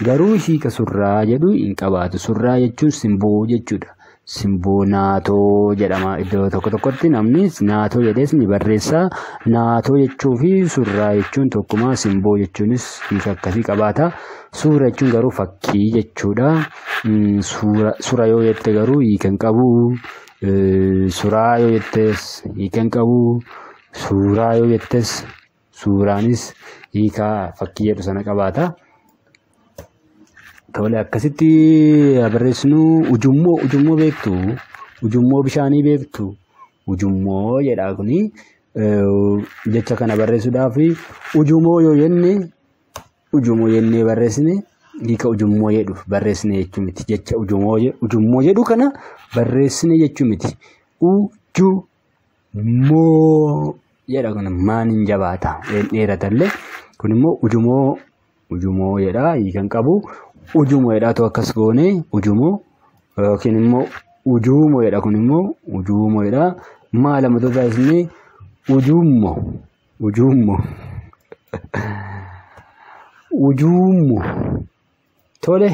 Garuu hiika surraa jedhu hin qabaatu. Surraa jechuun simboo jechuudha. Simboo naatoo jedhama. Iddoo tokkotti namni naatoo jedhees ni barreessa. Naatoo jechuu fi surraa jechuun tokkuma. Simboo jechuunis hiika akkasii qabaata. Suura jechuun garuu fakkii jechuudha. Suura yoo jette garuu hiika hin qabu. Suraa yoo jettes hiika hin qabu. Suuraa yoo jettes suuraanis hiika fakkii jedhu sana qabaata. Tole akkasitti barreessinu. Ujummoo beektu? Ujummoo bishaanii beektu? Ujummoo jedhaa kuni jecha kana barreessuudhaaf ujummoo yoo jennee barreessine hiika ujummoo jedhu barreessine jechuu miti. Jecha ujummoo jedhu kana barreessine jechuu miti. Ujummoo jedha kana maaniin jabaata dheeratallee. Kun immoo ujummoo jedha hiikan qabu. Ujumoo jedhaatu akkas goone ujumoo yookiin immoo ujuumoo jedha. Kun immoo ujuumoo jedha. Maa lamatu taasisne ujuummoo tole.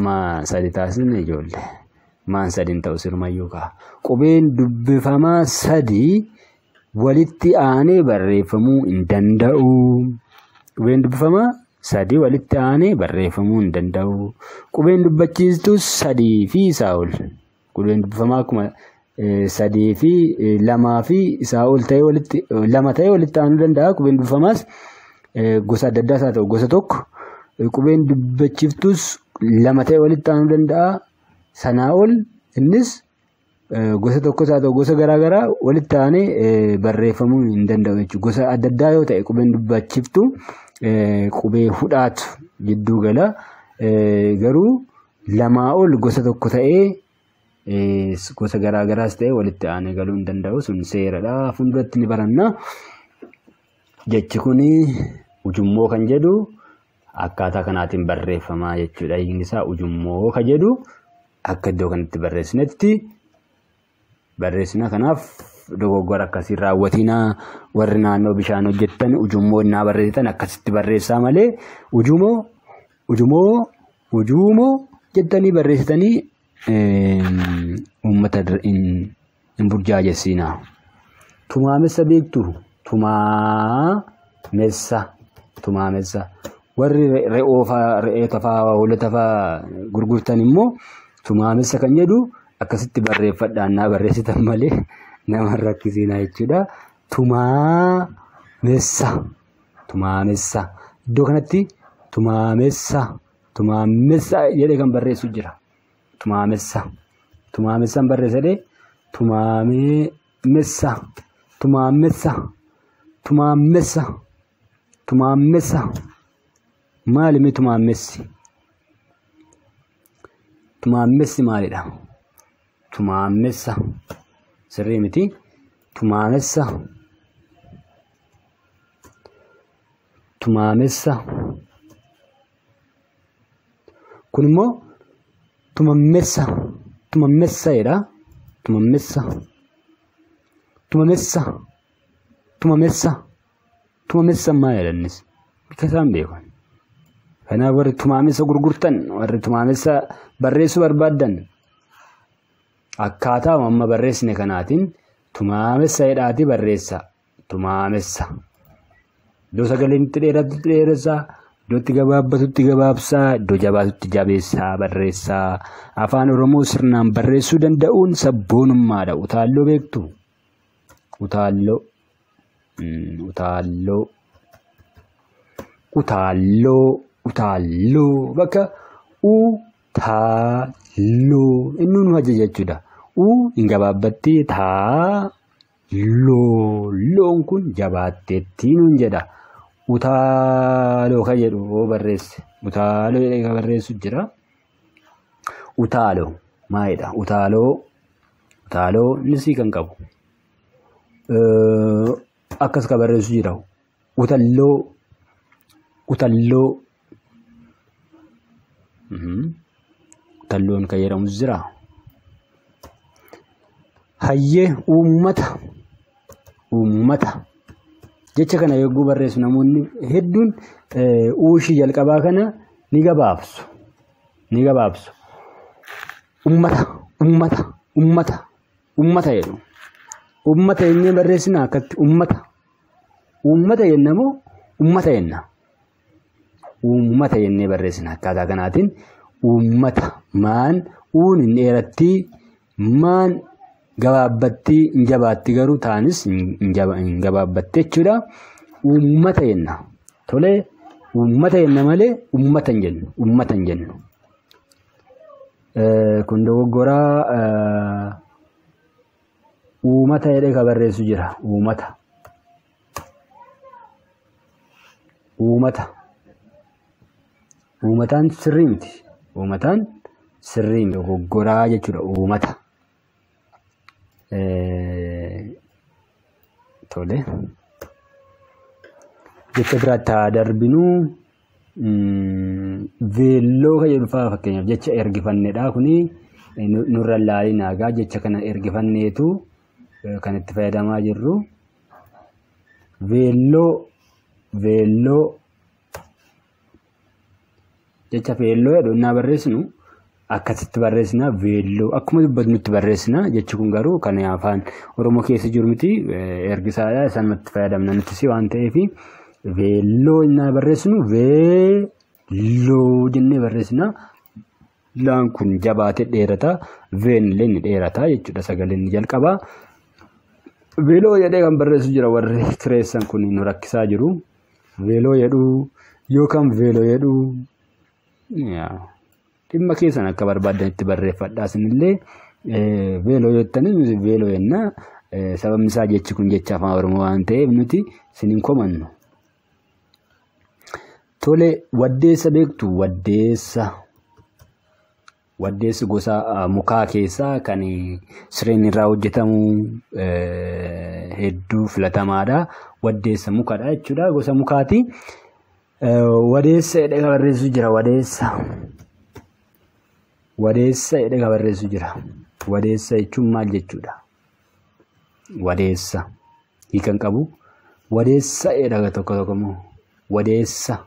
Maa sadi taasisne ijoollee? Maan sadiin ta'u sirmayyuu ka'a. Qubeen dubbifamaa sadii walitti aanee barreeffamuu hin danda'u. Qubeen dubbifamaa sadii walitti aanee barreeffamuu hin danda'u. Qubeen dubbachiistus sadii fi isaa ol. Qubeen dubbifamaa akkuma sadii fi lamaa fi isaa ol ta'ee lama ta'ee walitti aanuu danda'a. Qubeen dubbifamaas gosa adda addaas haa ta'u gosa tokko. Qubeen dubbachiiftus lama ta'ee walitti aanuu danda'a. Sanaa ol innis gosa tokkos haa ta'u gosa garaagaraa walitti aanee barreeffamuu hin danda'u jechuudha. Gosa adda addaa yoo ta'e qubeen dubbachiiftu qubee hudhaatu jidduu gala. Garuu lamaa ol gosa tokko ta'ee gosa garaagaraas ta'e walitti aanee galuu hin danda'u. Sun seeradha. Fuulduratti ni baranna. Jechi kuni ujummoo kan jedhu akkaataa kanaatiin barreeffamaa jechuudha. Hiikni isaa ujummoo kan jedhu akka iddoo kanatti barreessinetti barreessina. Kanaaf dogoggora akkasii raawwatina. Warri naannoo bishaan hojjettan ujummoo innaa barreessitan akkasitti barreessaa malee ujummoo jettanii barreessitanii uummata hin burjaajessina. Tumaamessa beektu? Tumaamessa. Warri re'oota fa'aa hoolota fa'aa gurgurtan immoo tumaamessa kan jedhu akkasitti barreeffadhaan naa barreessitan malee nama rakkisiina jechuudha. Tumaamessa. Iddoo kanatti tumaamessa jedhee kan barreessu jira. Tumaamessaan barreessadee tumaamessa. Maalimi tumaamessi? Tumaamessi maalidha? Tumaamessa sirrii miti. Tumaamessa kun immoo tumamessa tumamessa jedha tumamessa tumamessa tumamessa tumamessa maal jedhanis bika isaan beekan kanaaf warri tumamessa gurgurtan warri tumamessa barreessuu barbaadan akkaataa amma barreessine kanaatiin tumamessa jedhaati barreessa tumamessa iddoo sagaleen itti dheeratutti dheeressaa iddoo itti gabaabbatutti gabaabsaa iddoo jabaatutti jabeessaa barreessaa afaan oromoo sirnaan barreessuu danda'uun sabboonummaadha utaalloo beektu utaalloo utaalloo utaalloo utaalloo bakka utaalloo inni nu ajaja jechuudha hin gabaabbatti taa loon kun jabaatteetti nuun jedha utaaloo kan jedhu barreesse utaaloo jedhee barreessu jira utaaloo maalidha utaaloo nisii kan qabu akkas ka barreessu jira utalloo utalloon kan jedhamu jira hayyee uummata jecha kana yogguu barreessu namoonni hedduun uushii jalqabaa kana ni gabaabsu ummata jedhu ummata jennee barreessina akkatti ummata jennamoo ummata jennee barreessina akkaataa kanaatiin ummata maan uun hin dheeratti maan gabaabatti hin jabaatti garuu taanis hin gabaabbatte jechuudha ummata jenna tole ummata jenna malee ummata hin jennu kun dogoggoraa uummata jedhee ka barreessu jira uummataan sirrii miti dogoggoraa jechuudha uummata tole jecha biraatti darbinuu veelloo ka jedhu fa'aa fakkeenyaaf jecha ergifanneedha kuni nurra laalinaagaa jecha kana ergifanneetu kan itti fayyadamaa jirru veelloo jecha veelloo jedhu innaa barreessinu akkasitti barreessina veelloo akkuma dubbatnutti barreessina jechi kun garuu kan afaan oromoo keessa jiru miti ergisaadha isaanumatti fayyadamna nuti si waan ta'eef veelloo innaa barreessinu veelloo jennee barreessina laan kun jabaatee dheerata veen illee ni dheerata jechuudha sagaleen ni jalqaba veeloo jedhee kan barreessu jira warri kireessan kun nu rakkisaa jiru veeloo jedhu yookaan veeloo jedhu dhimma keessan akka barbaadanitti barreeffadhaa isinillee veeloo jettanii veeloo jenna sababni isaa jechi kun jecha afaan oromoo waan ta'eef nuti isiniin komannu tole waddeessa beektu waddeessi gosa mukaa keessaa kan sireen irraa hojjetamu hedduu filatamaadha waddeessa mukaadha jechuudha gosa mukaati wadeessa jedhee ka barreessu jira wadeessa jedhee ka barreessu jira wadeessa jechuun maal jechuudha wadeessa hiikan qabu wadeessa jedha tokko moo wadeessa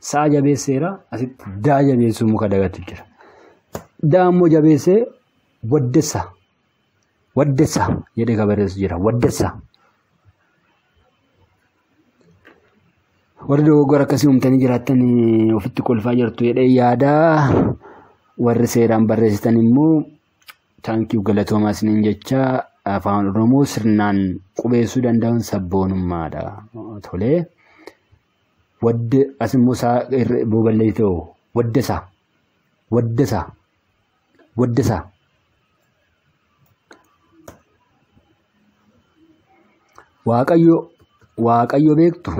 saa jabeesseera asitti daa jabeessuu muka dagatu jira daa immoo jabeessee waddessa jedhee ka barreessu jira waddessa warri dogoggora akkasii uumtanii jiraattan ofitti kolfaa jirtu jedhee yaadaa warri seeraan barreessitan immoo taankii galatoomaa isiniin jecha afaan oromoo sirnaan qubeessuu danda'uun sabboonummaadha tolee wadde asimmoo saa boballeetoo waddesa waaqayyo beektu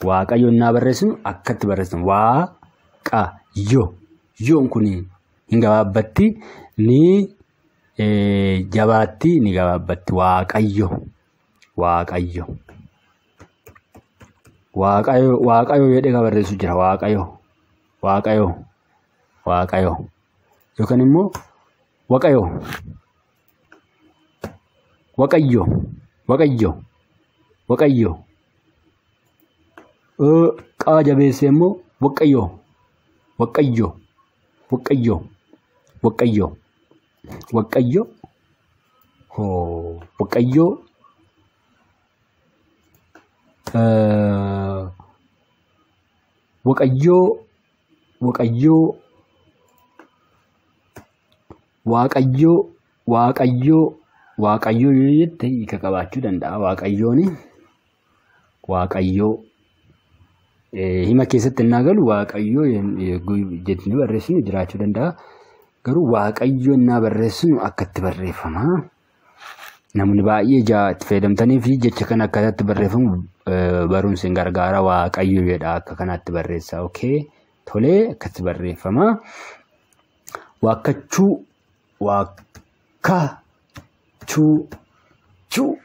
waaqayyo naa barreessinu akkatti barreessinu waaqayyo yoon kun hin gabaabbatti ni jabaatti ni gabaabbatti waaqayyo jedhee ka barreessu jira waaqayyo waaqayyo waaqayyo yookaan immoo waaqayyo waaqayyo waaqayyo waaqayyo qaa jabeessee immoo waaqayyo waaqayyo waaqayyo waaqayyo waaqayyo waaqayyo waaqayyo waaqayyo waaqayyo waaqayyo waaqayyo yoo jette hiika qabaachuu danda'a. Waaqayyooni waaqayyo hima keessatti innaa galu waaqayyo jettanii barreessinu jiraachuu danda'a. Garuu waaqayyo innaa barreessinu akkatti barreeffama. Namni baay'ee itti fayyadamtanii fi jecha kana akkatti barreeffamu barumsi hin gargaara. Waaqayyo jedha akka kanatti barreessa. Okay, tolee akkatti barreeffama. Waakkachuu waakkachuu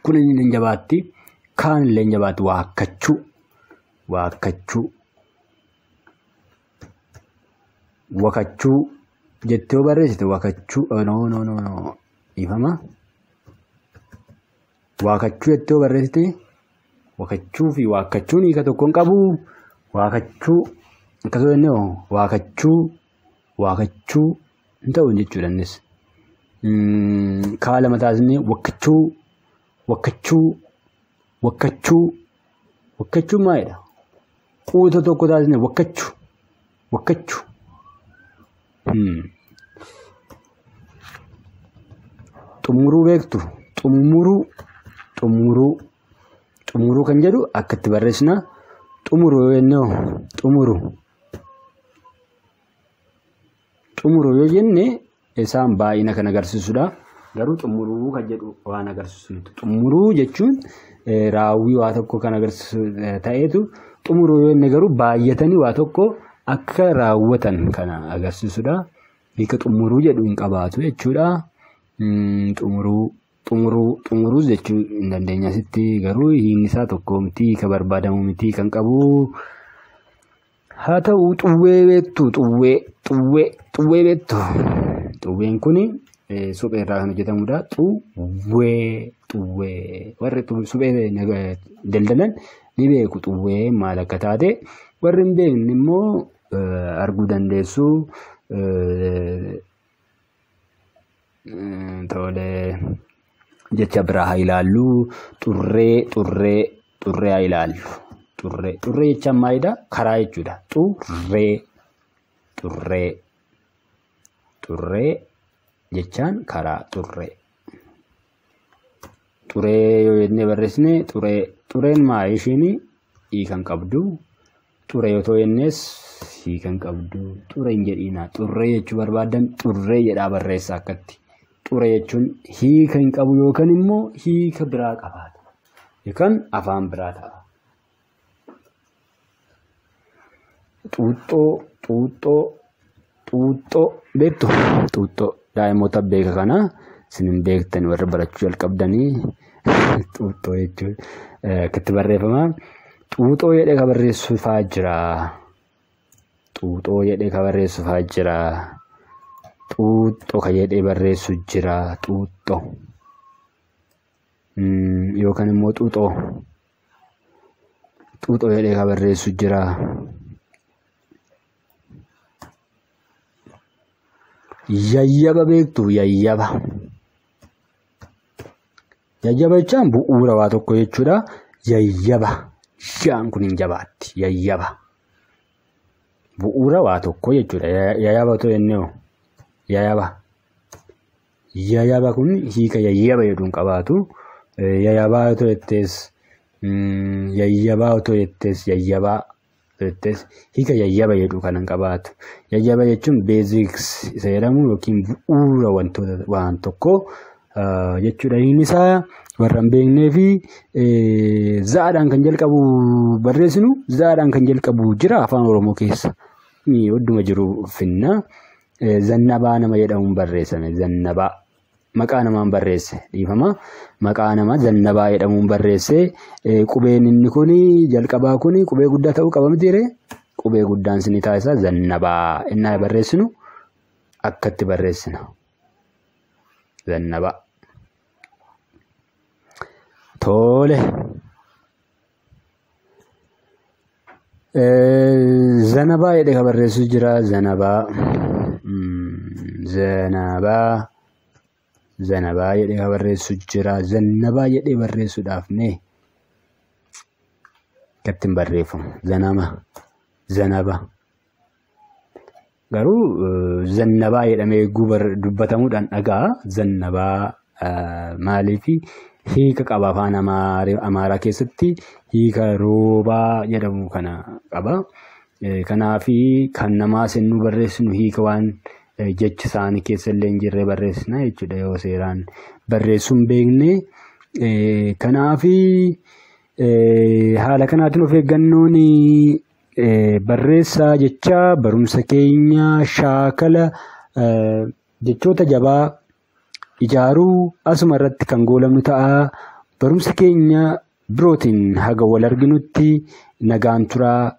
kun inni hin jabaatti. Kaan illee hin jabaatti. Waakkachuu waakkachuu wakachuu jettee barreessite wakachuu no ifama. Waakachuu jettee barreessite wakachuu fi waakachuun hiika tokko hin qabu. Waakachuu akkasuma jennee waakachuu hin ta'u jechuudha innis. Kaa lama taasisnee wakkachuu maalidha? Quuta tokko taasisnee wakkachuu. Xumuruu beektu? Xumuruu kan jedhu akkatti barreessina. Xumuruu yoo jennee xumuruu yoo jenne isaan baay'ina kan agarsiisudha. Garuu xumuruu kan jedhu waan agarsiisu miti. Xumuruu jechuun raawwii waa tokko kan agarsiisu ta'eetu xumuruu yoo jenne garuu baay'atanii waa tokko akka raawwatan kana agarsiisudha. Hiika xumuruu jedhu hin qabaatu jechuudha. Xumuruu jechuu hin dandeenya asitti garuu hiikni isaa tokko miti, hiika barbaadamu miti kan qabu. Haa ta'u xuwwee beektu? Xuwwee beektu? Xuwween kun suphee irraa kan hojjetamudha. Xuwwee warri suphee daldalan ni beeku xuwwee maal akka taate. Warri hin beekne immoo arguu dandeessu. Tolee jecha biraa haa ilaallu. Xurree haa ilaallu. Xurree jechaan maalidha? Karaa jechuudha. Xurree jechaan karaa. Xurree yoo jennee barreessine xurreen maal ishiin hiikan qabdu. Xurree yoo ta'u jennees hiikan qabdu. Xurree hin jedhiina. Xurree jechuu barbaadan xurree jedhaa barreessa akkatti. Xurree jechuun hiika hin qabu yookaan immoo hiika biraa qabaata yookaan afaan biraa ta'a. Xuuxxoo beektu? Xuuxxoo daa'imoota beeka kana isin hin beektan warra barachuu jalqabdanii. Xuuxxoo jechuun akkatti barreeffama. Xuuxoo jedhee kan barreessuufaa jira. Xuuxoo kan jedhee barreessu jira. Xuuxxoo yookaan immoo xuuxoo jedhee kan barreessu jira. Yayyaba beektu? Yayyaba jechaan bu'uura waa tokko jechuudha. Yayyaba shaan kun hin jabaatti. Yayyaba bu'uura waa tokko jechuudha. Yayyaba otoo jennee yayyaba kun hiika yayyaba jedhuun qabaatu. Yayyabaa otoo jettees hiika yayyaba jedhu kan hin qabaatu. Yayyaba jechuun beeziks isa jedhamu yookiin bu'uura waan tokko jechuudha. Hiikni isaa warra hin beeknee fi zaadhaan kan jalqabu barreessinu. Zaadhaan kan jalqabu jira afaan Oromoo keessa. Wadduma jiru finna. Zannabaa nama jedhamuun barreessame. Zannabaa maqaa namaan barreesse dhiifama. Maqaa nama Zannabaa jedhamuun barreesse. Qubeen inni kun jalqabaa kun qubee guddaa ta'uu qaba miti. qubee guddaan sinii taasisaa zannabaa innaa barreessinu akkatti barreessina. Zannabaa. Tole. Zanabaa jedhee kan barreessu jira. Zanabaa jedhee kan barreessu jira. Zannabaa jedhee barreessuudhaaf akkattiin barreeffamu. Zanaba. Garuu zannabaa jedhamee dubbatamuudhaan dhagaa. Zannabaa maaliifi hiika qaba afaan Amaaraa keessatti hiika roobaa jedhamu kana qaba. Kanaafi kan namaa sennuu barreessinu hiika waan jecha isaanii keessa illee hin jirre barreessina jechuudha yoo seeraan barreessuun beekne. Kanaafi haala kanaatiin of eeggannoon barreessaa jecha barumsa keenya shaakala jechoota jabaa ijaaruu asuma irratti kan goolabnu ta'a. Barumsa keenya birootiin haga wal arginutti nagaan turaa.